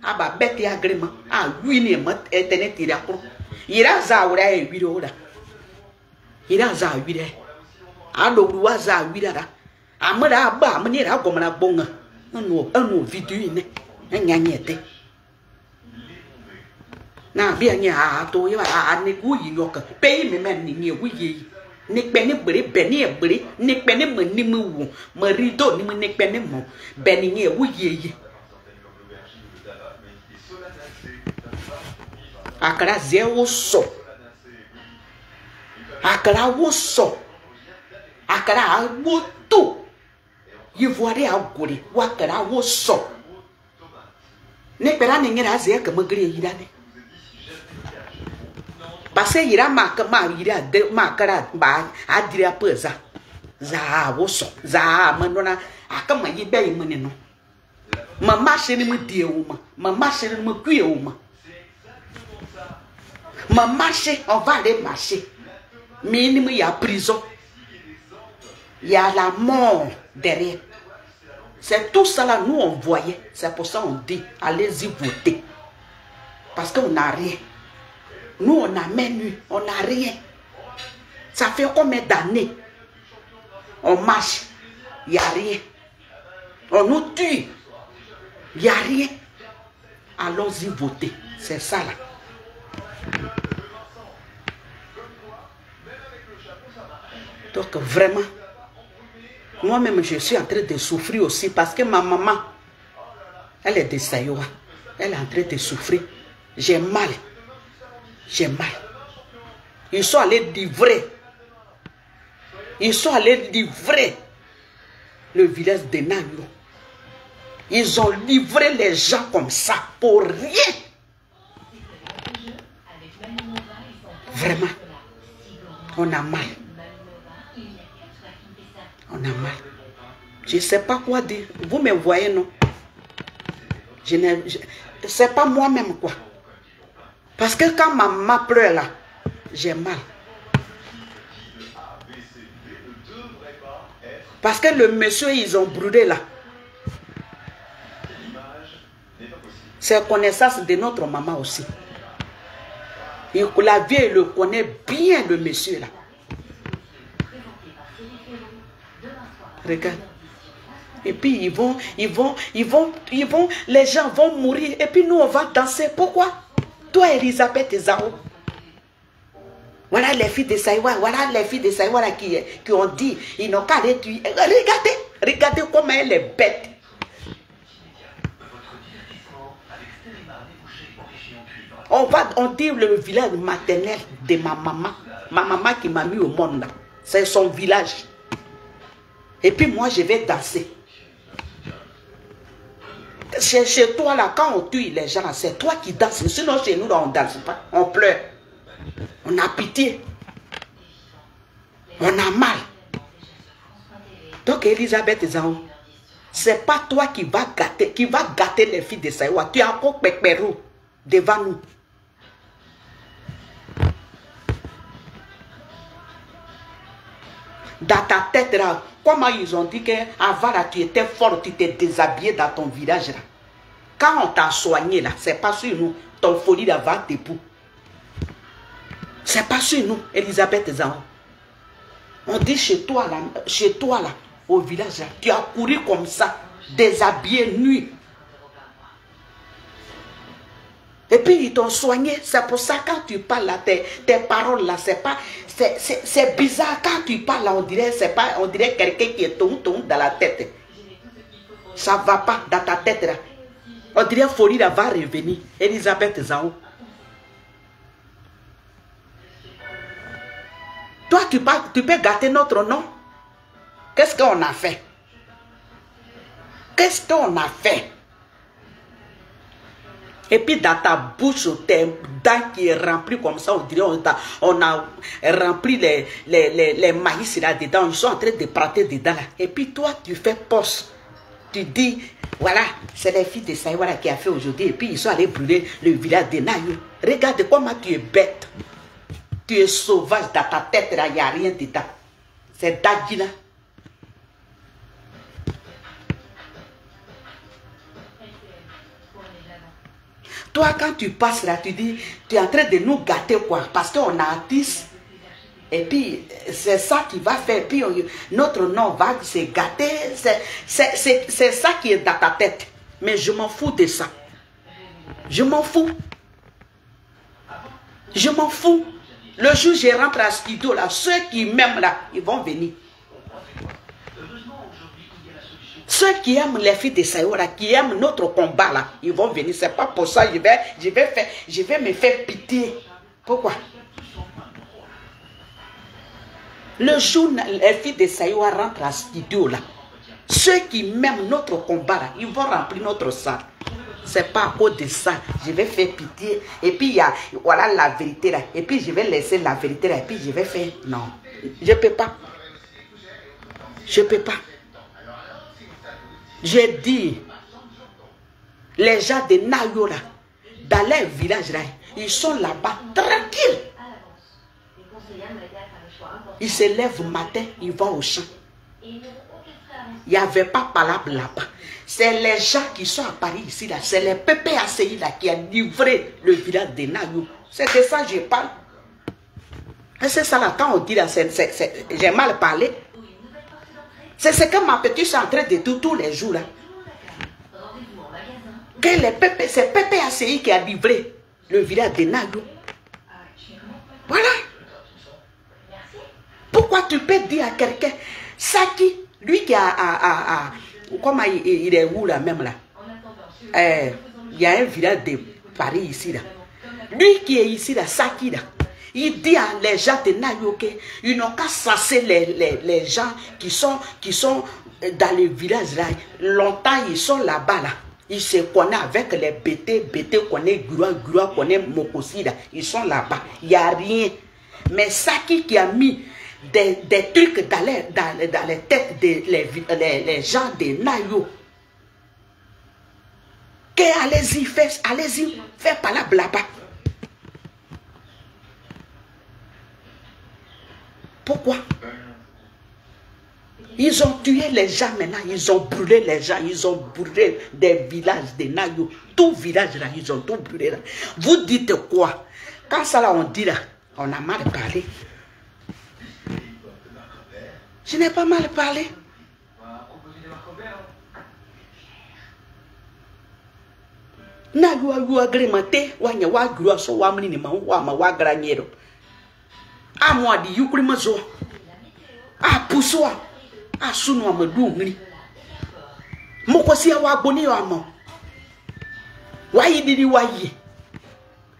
aba beti agrema a wi ni ma etene tira pro ira za ura e wi ro da ira za wi de a do ruwa za wi da amara ba manira gomana bonga no video ne nyanyete na bia nya to ya ne guyi yoka pe me men ni guyi ni pe ni bere be ni bere ni pe ni mani mu wu marido ni ni pe ni mo be ni ye guyi akara zero so akara wo so akara wo to you voyez à Gori, Wakara was so. Nepera n'ingera zia comme gris irane. Passe ira makama ira de makara ba adria pesa. Za woso, za manona akama yibe imeneno. Mama sheni mudie uma, mama sheni mukue uma. Mama she on va les marcher. Minimum y a prison. Il y a la mort derrière. C'est tout ça là, nous on voyait. C'est pour ça on dit, allez-y voter. Parce qu'on n'a rien. Nous on a même eu, on n'a rien. Ça fait combien d'années? On marche, il n'y a rien. On nous tue, il n'y a rien. Allons-y voter. C'est ça là. Donc vraiment, moi-même je suis en train de souffrir aussi parce que ma maman, elle est de Sayoa. Elle est en train de souffrir. J'ai mal. J'ai mal. Ils sont allés livrer. Ils sont allés livrer le village de Nayo. Ils ont livré les gens comme ça pour rien. Vraiment. On a mal. On a mal. Je ne sais pas quoi dire. Vous me voyez, non? Je ne sais pas moi-même quoi. Parce que quand ma maman pleure là, j'ai mal. Parce que le monsieur, ils ont brûlé là. C'est connaissance de notre maman aussi. Et la vieille le connaît bien, le monsieur là. Regarde. Et puis les gens vont mourir. Et puis nous, on va danser. Pourquoi? Toi, Elisabeth et Zao. Voilà les filles de Saïwa. Voilà les filles de Saïwa là, qui ont dit, ils n'ont qu'à les tuer. Regardez comment elle est bête. On dit le village maternel de ma maman. Ma maman qui m'a mis au monde. C'est son village. Et puis moi, je vais danser. Chez toi, là, quand on tue les gens, c'est toi qui danses. Sinon, chez nous, là, on ne danse pas. On pleure. On a pitié. On a mal. Donc, Elisabeth Zao, c'est pas toi qui va gâter les filles de Saïwa. Tu as encore Pépérou devant nous. Dans ta tête, là, comment ils ont dit qu'avant, là, tu étais fort, tu t'es déshabillé dans ton village, là. Quand on t'a soigné, là, c'est pas sur nous, ton folie d'avoir tes poux. C'est pas sur nous, Elisabeth Zao. On dit chez toi, là, au village, là, tu as couru comme ça, déshabillé, nuit. Et puis ils t'ont soigné. C'est pour ça quand tu parles là, tes paroles là, c'est pas, c'est bizarre quand tu parles là, on dirait quelqu'un qui est ton dans la tête. Ça va pas dans ta tête là. On dirait folie là va revenir. Elisabeth Zao. Toi tu peux gâter notre nom. Qu'est-ce qu'on a fait? Qu'est-ce qu'on a fait? Et puis dans ta bouche, tes dent qui est remplie comme ça, on dirait on a rempli les maïs là-dedans. Ils sont en train de prater dedans là. Et puis toi, tu fais poste. Tu dis, voilà, c'est les filles de Saïwara qui a fait aujourd'hui. Et puis ils sont allés brûler le village de Nayou. Regarde comment tu es bête. Tu es sauvage dans ta tête là, il n'y a rien dedans. C'est Dadji là. Toi, quand tu passes là, tu dis, tu es en train de nous gâter quoi? Parce qu'on a artiste. Et puis, c'est ça qui va faire. Puis, notre nom va se gâter. C'est ça qui est dans ta tête. Mais je m'en fous de ça. Je m'en fous. Je m'en fous. Le jour où je rentre à studio là, ceux qui m'aiment là, ils vont venir. Ceux qui aiment les filles de Saïwara, qui aiment notre combat là, ils vont venir. C'est pas pour ça que je vais me faire pitié. Pourquoi? Le jour où les filles de Saïwara rentrent à studio là, ceux qui m'aiment notre combat là, ils vont remplir notre salle. C'est pas à cause de ça. Je vais faire pitié. Et puis il y a, voilà la vérité là. Et puis je vais laisser la vérité là. Et puis je vais faire, non. Je peux pas. Je peux pas. J'ai dit, les gens de Nayou là, dans leur village là, ils sont là-bas tranquilles. Ils se lèvent le matin, ils vont au champ. Il n'y avait pas palabre là-bas. C'est les gens qui sont à Paris ici là, c'est les PPACI là qui a livré le village de Nayou. C'est de ça que je parle. Et c'est ça là, quand on dit là, j'ai mal parlé. C'est ce que ma petite est en train de dire tous les jours là. Que c'est PPACI qui a livré le village de Nayou. Voilà. Pourquoi tu peux dire à quelqu'un, Saki, lui qui a comment il est où là même là? Il y a un village de Paris ici là. Lui qui est ici là, Saki là. Il dit à les gens de Nayou qu'ils n'ont qu'à chasser les gens qui sont dans le village là. Longtemps ils sont là-bas là. Ils se connaissent avec les BT connaissent Gura connaissent Mokosi là. Ils sont là-bas. Il n'y a rien. Mais Saki qui a mis des trucs dans les têtes des gens de Nayou. Allez-y, faites par là là-bas. Pourquoi? Ils ont tué les gens maintenant, ils ont brûlé les gens, ils ont brûlé des villages de Nayou. Tout village là, ils ont tout brûlé là. Vous dites quoi? Quand ça là on dit là, on a mal parlé. Je n'ai pas mal parlé. Nayou a agrémenté, wanya wa grua so wa mni ma wa granyero. A moi di yukuri mazo. A puswa. A sunu amadu ngri. Mokosi wa boni wa mo. Wa yidiri wa yi.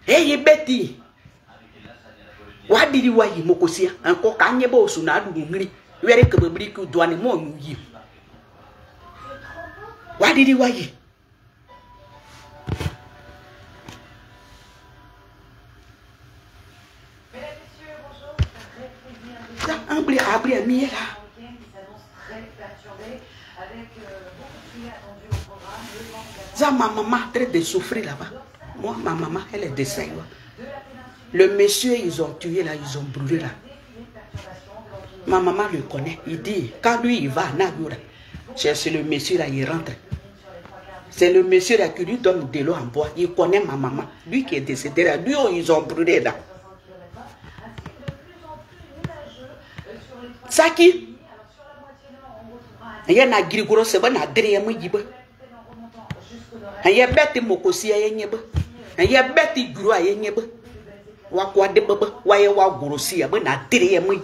Eye beti. Wa diri wa yi mokosi anko ka nyebe osuna adu ngri. Were ke bebri ku duane mo yi. Wa diri wa yi. Ça, ma maman traite de souffrir là-bas. Moi, ma maman, elle est de Saïwa. Le monsieur, ils ont tué là, ils ont brûlé là. Ma maman le connaît. Il dit, quand lui, il va à Nayou, c'est le monsieur là, il rentre. C'est le monsieur là qui lui donne de l'eau en bois. Il connaît ma maman. Lui qui est décédé là, lui, ils ont brûlé là. Saki. Il y a un grigoro, c'est bon, à derrière moi, il y a bête mokosi, il y a bête gros, il y a wakwa de baba, waya wa gorosi, a bon, à derrière moi.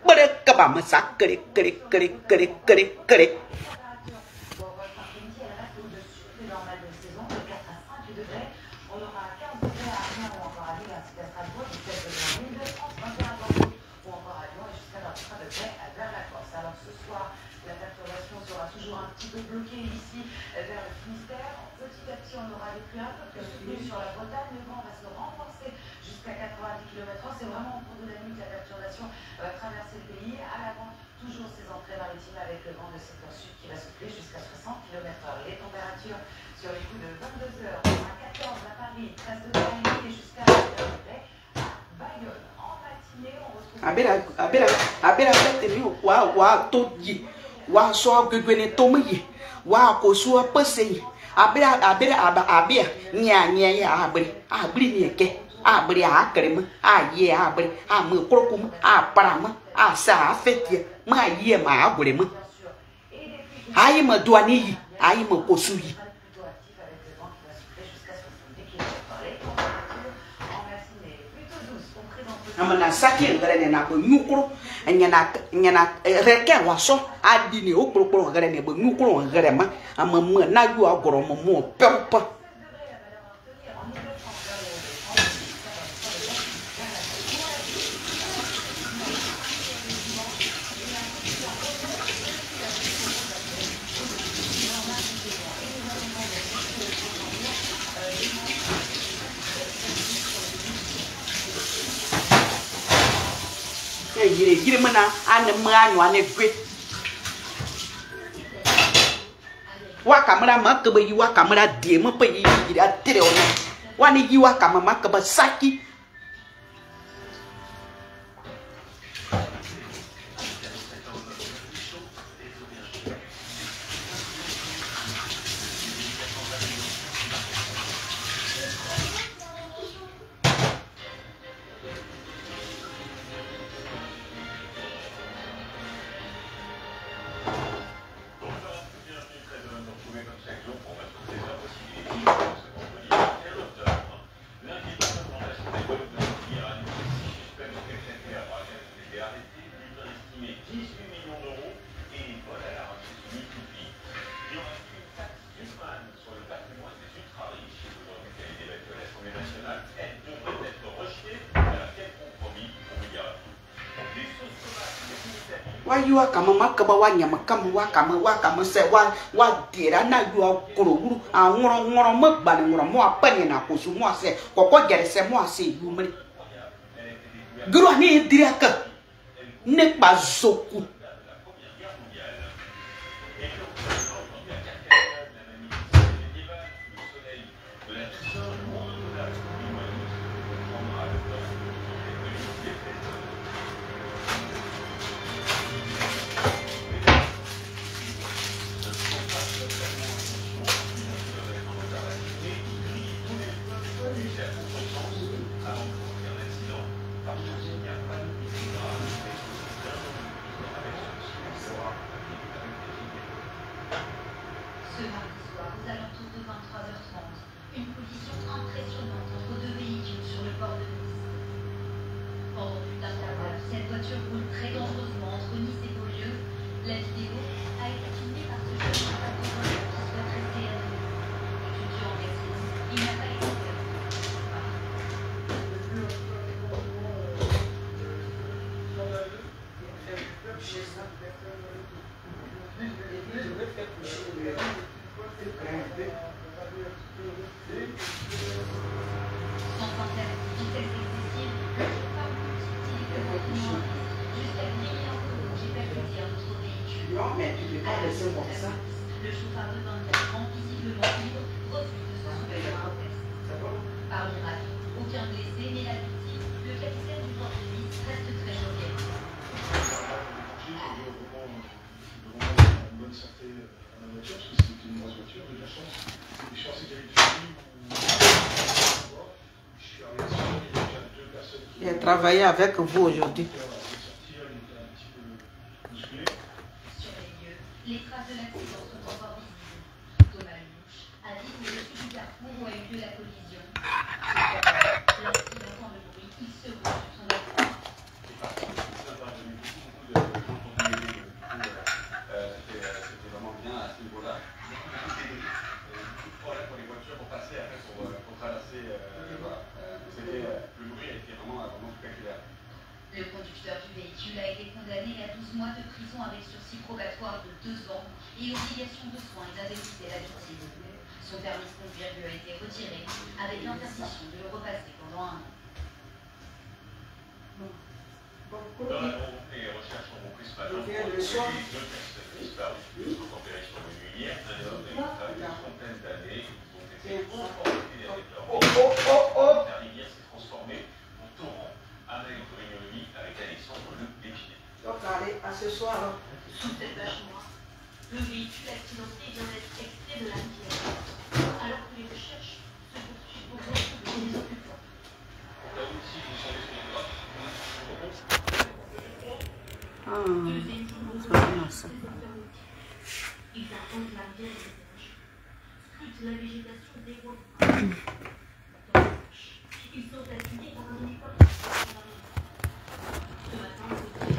But kabama sa kere. Bloqué ici vers le Finistère. petit à petit, on aura des pluies un peu plus soutenues sur la Bretagne. Le vent va se renforcer jusqu'à 90 km/h. C'est vraiment au cours de la nuit que la perturbation va traverser le pays. À l'avant, toujours ces entrées maritimes avec le vent de secteur sud qui va souffler jusqu'à 60 km/h. Les températures sur les coups de 22 heures, à 14 à Paris, 13 degrés à Lille et jusqu'à 20 degrés à Bayonne. En matinée, on retrouve... Abera teni wa to yi wa so gbegbe to mi wa ko so pese abera nya ya abri ni ke abri a krem a ye abri a mu krokum a parama a sa afetie ma ye ma agure mu ayi ma duani yi ayi ma kosu yi amana saki ngare na ko nyukuru nyana reke waso adini okpokporo ngare ne bo nyukuru ngare ma amama na yu agoro mo pepa yire mana ane manyo ane gwe wa kamera makaba yi wa kamera de mo pe yi atere ona wa ni yi wa kamera makaba saki wa kama makaba wa nyama kama wa kama se wa dira na yu akoro ngoro mo gba ni ngoro mo apani na kosu mo ase kokko gere se mo ase yu mri gro ni dira ka ne pa zoku Ce mardi soir, aux alentours de 23h30, une collision impressionnante entre deux véhicules sur le port de Nice. Pendant plus d'intervalle, cette voiture roule très dangereusement entre Nice et Beaulieu. La vidéo a été filmée par ce jeune chauffeur qui souhaite rester à Nice. Étudiant en médecine, il n'a pas été perdu. Sans centaines de vitesse excessive, le chauffeur multiplie les comportements jusqu'à griller un peu rouge et percuter un autre véhicule. non mais tu peux pas laisser comme ça Le chauffeur de 24 ans, visiblement libre, refuse de se soumettre à un test. Par miracle, aucun blessé, mais la victime, le capitaine du port de Nice, reste très choqué. Une bonne santé à la voiture, parce que c'était une grosse voiture, de la chance. Et je pensais qu'il y avait une famille où je suis arrivé sur il y a déjà 2 personnes qui j'ai travaillé avec vous aujourd'hui sortir, il était un petit peu musclé. Sur les lieux, les traces de l'accident sont encore visibles. Thomas Louche a dit que au-dessus du carrefour où a eu lieu la collision. Lorsqu'il entend le bruit, il se roule sur son appui. C'est parti, ça a intervenu beaucoup de gens qui ont aidé. C'était vraiment bien à ce niveau-là. Beaucoup de problèmes pour les voitures pour passer, après pour traverser. Voilà. Le bruit a été vraiment spectaculaire. Le conducteur du véhicule a été condamné à 12 mois de prison avec sursis probatoire de 2 ans et obligation de soins et d'indemniser la victime. Son permis de conduire lui a été retiré avec l'interdiction de le repasser pendant 1 an. Dans la les recherches ont compris ce matin deux personnes disparues sont enterrées sur le menu hier. Un homme et une femme d'une trentaine d'années ont été transportés avec leur vie. La rivière s'est transformée en torrent avec l'annexion de l'Épinay. Donc allez, à ce soir. Sous cette vache noire, le véhicule accidenté vient d'être extrait de la rivière, alors que les recherches se poursuivent pour retrouver les occupants. Là aussi, vous savez ce qu'il y a. Ils attendent la rivière des neiges, scrutent la végétation des voies. Ils sont appuyés par un hélicoptère. Ce matin, c'est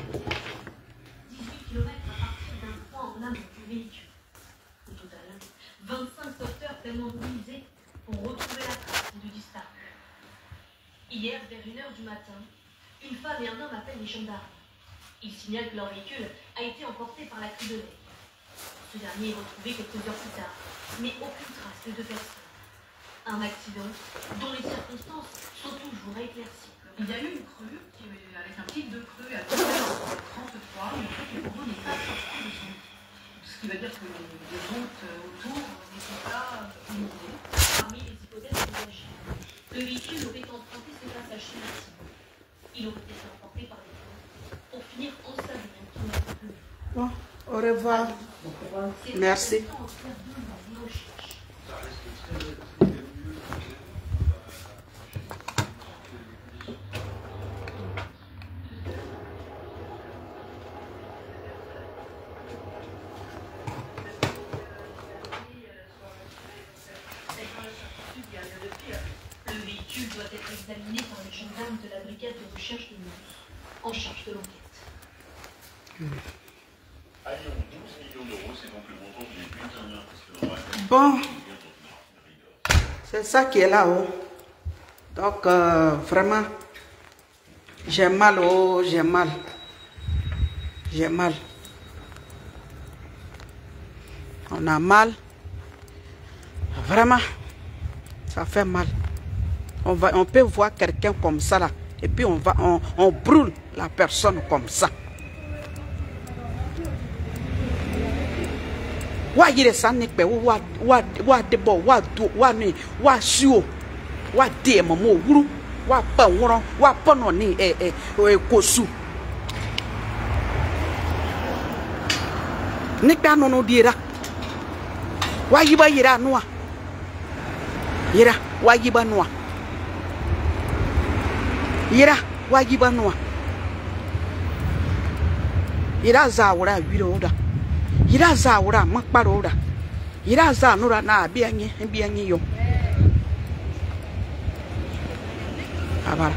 18 km à partir d'un point en amont du véhicule. Au total, 25 sauveteurs pleinement mobilisés pour retrouver la trace du disparu. Hier, vers 1h du matin, une femme et un homme appellent les gendarmes. Ils signalent que leur véhicule a été emporté par la crue de neige. Ce dernier est retrouvé quelques heures plus tard, mais aucune trace de 2 personnes. Un accident dont les circonstances sont toujours à éclaircir. Il y a eu une crue avec un pic de crue à 33, mais en fait le cours d'eau n'est pas sorti de son lit. Ce qui veut dire que les routes autour n'étaient pas inondées. Parmi les hypothèses envisagées, le véhicule aurait emprunté ce passage submersible. Il aurait été emporté par les flots pour finir ensablé un kilomètre plus loin. Bon, au revoir. Merci. Le véhicule doit être examiné par les gendarmes de la brigade de recherche de Mulhouse, en charge de l'enquête. À Lyon, 12 millions d'euros, c'est donc le montant du but. Bon, c'est ça qui est là-haut. Donc, vraiment, j'ai mal, oh, j'ai mal. J'ai mal. On a mal. Vraiment, ça fait mal. On peut voir quelqu'un comme ça là. Et puis on brûle la personne comme ça. Wa yire sanni pe wa debo wa do wa ni wa suo wa de mo wuru wa pa woro wa pono ni kosu ni pa no no dira wa yiba yira noa yira wa yiba noa yira wa yiba noa yira zawura wiroda yira zawura makparoda yira za nura na bianye yo abara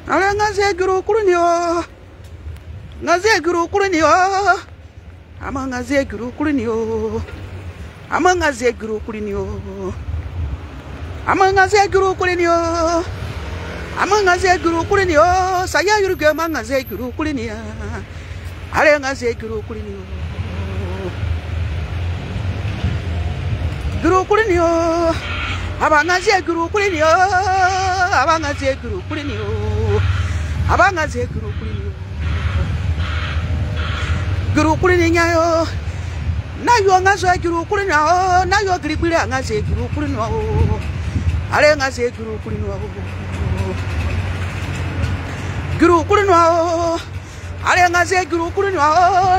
ala ngaze guru kurni o ngaze guru kurni o ama ngaze guru kurni o ama ngaze guru kurni o ama ngaze guru kurni o amanga zeguru kulini o saya yuruge manga zeguru kulini ya ale nga zeguru kulini o guru kulini o abanga zeguru kulini o abanga zeguru kulini o abanga zeguru kulini o guru kulini nyayo na yo nga zeguru kulini o na yo grigwire nga zeguru kulini o ale nga zeguru kulini o guru kulino ale ngaze guru kulino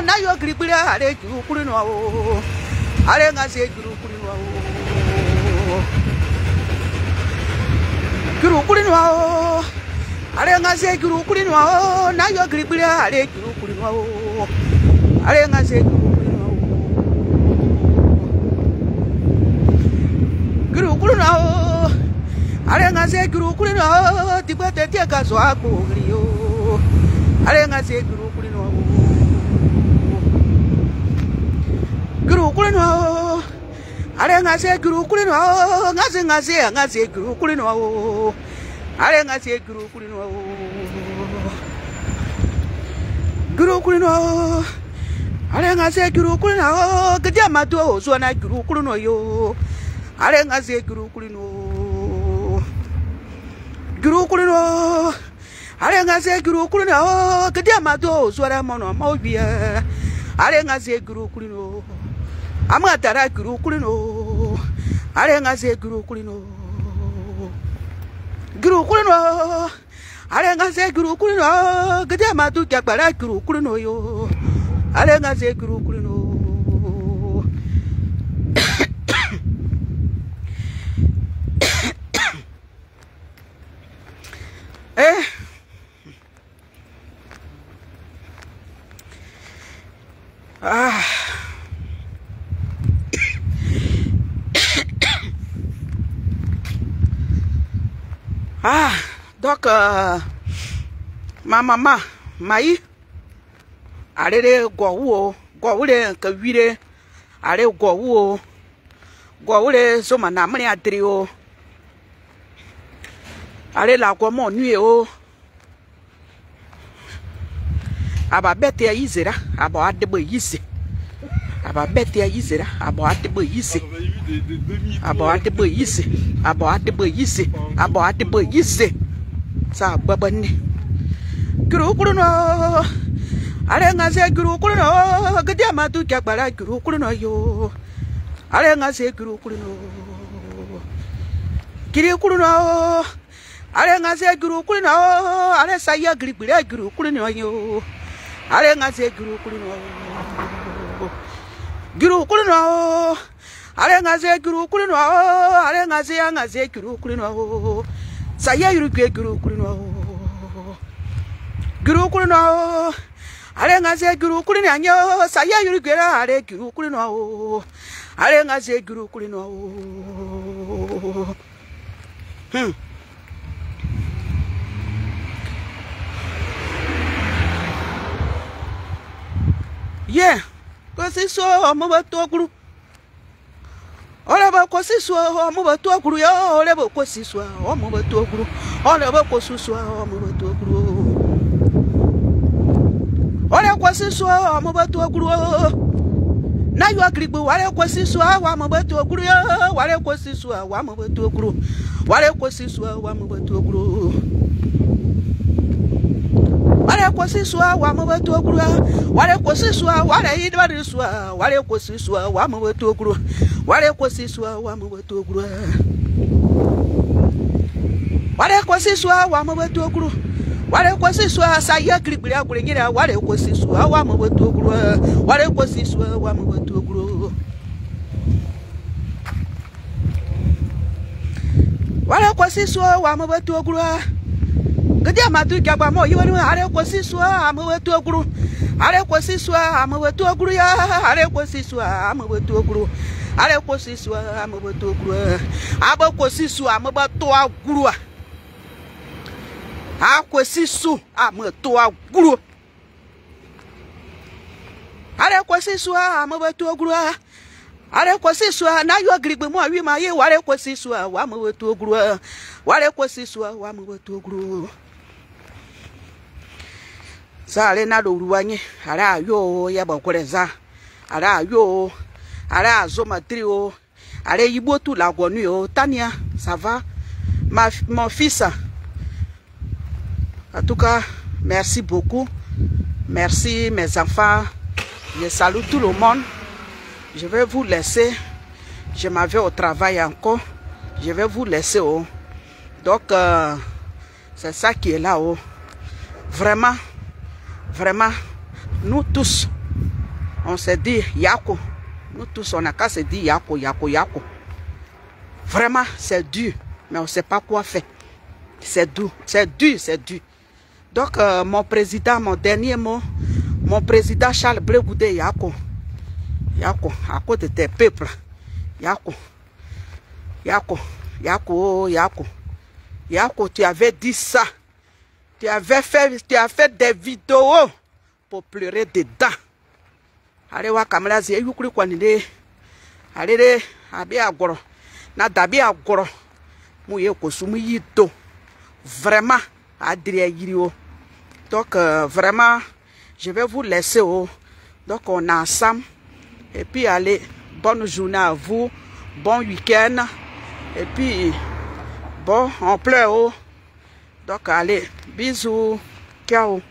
na yo gribira ale guru kulino ale ngaze guru kulino guru kulino ale ngaze guru kulino na yo gribira ale guru kulino ale ngaze guru kulino guru kulino ale ngaze guru kulino tibate tiaka so akugrio ale ngaze guru kulino ale ngaze guru kulino ngaze guru kulino ale ngaze guru kulino Alenga se guru kulina o kedia matu o suana guru kulino yo. Alenga se guru kulino. Guru kulino. Alenga se guru kulina o kedia matu o suana mono maubia. Alenga se guru kulino. Amatara guru kulino. Alenga se guru kulino. Guru kulino. Alenga se guru kulino. Kedia matu jakbara guru kulino yo. Alenga se guru kulino. Donc ma maman Maï allez go le que vire allez go le somana mani atrio allez la como nuit o aba bete ya izera aba adebo yise aba bete ya izera aba adebo yise aba adebo yise aba adebo yise aba adebo yise sa babane guru guru no alenga se guru guru no gede matu jakbara guru guru no yo alenga se guru guru no kiri guru no alenga se guru guru no ale saya gribira guru guru no yo alenga se guru guru no guru guru no alenga se guru guru no alenga se guru guru no saya yurugwe guru guru no guru guru no alenga se guru guru no saya yurugwe ale guru guru no alenga se guru guru no yeah kosi so mo ba to guru Ola ba kosi so mo ba to guru yo ole ba kosi so mo ba to guru ole ba kosi so mo ba to guru ole kosi so mo ba to guru na yo agrigbo wale kosi so wa mo ba to guru yo wale kosi so wa mo ba to guru wale kosi so wa mo ba to guru wale kosi so wa mo ba to guru wale kosi so wale idba so wale kosi so wa mo ba to guru wale kosi so wa mo ba to guru wale kosi so wa mo ba to guru wale kosi so saya gribira gurenyira wale kosi so wa mo ba to guru wale kosi so wa mo ba to guru wale kosi so wa mo ba to guru Gede matu jagba mo yiwani are kosi so mo ba to guru are kosi so mo ba to guru ya are kosi so mo ba to guru are kosi so mo ba to guru aba kosi so mo ba to guru a kosi so mo to guru are kosi so mo ba to guru are kosi so na yo grigbe mo wi ma ye ware kosi so wa mo ba to guru ware kosi so wa mo ba to guru Sale na do ruanye ara yo ya ba koreza ara yo ara azoma trio ara yibo tu la gonu yo Tania ça va mon fils en tout cas merci beaucoup merci mes enfants je salue tout le monde je vais vous laisser je m'en vais au travail encore je vais vous laisser oh. Donc c'est ça qui est là oh. Vraiment nous tous on s'est dit Yako, nous tous on a qu'à se dire Yako. Vraiment c'est dur mais on sait pas quoi faire, c'est dur. Donc mon président, mon dernier mot, mon président Charles Blegoudé, Yako à côté de tes peuples, Yako, tu avais dit ça. Tu as fait des vidéos pour pleurer dedans. Allez voir caméra zi yukuri kwa nide. Allez abi agoro. Na dabi agoro. Mouye kosumu yito. Vraiment adria yirio. Donc vraiment je vais vous laisser oh. Donc on est ensemble. Et puis allez, bonne journée à vous. Bon week-end. Et puis, bon, on pleure. Donc allez, bisous. Ciao.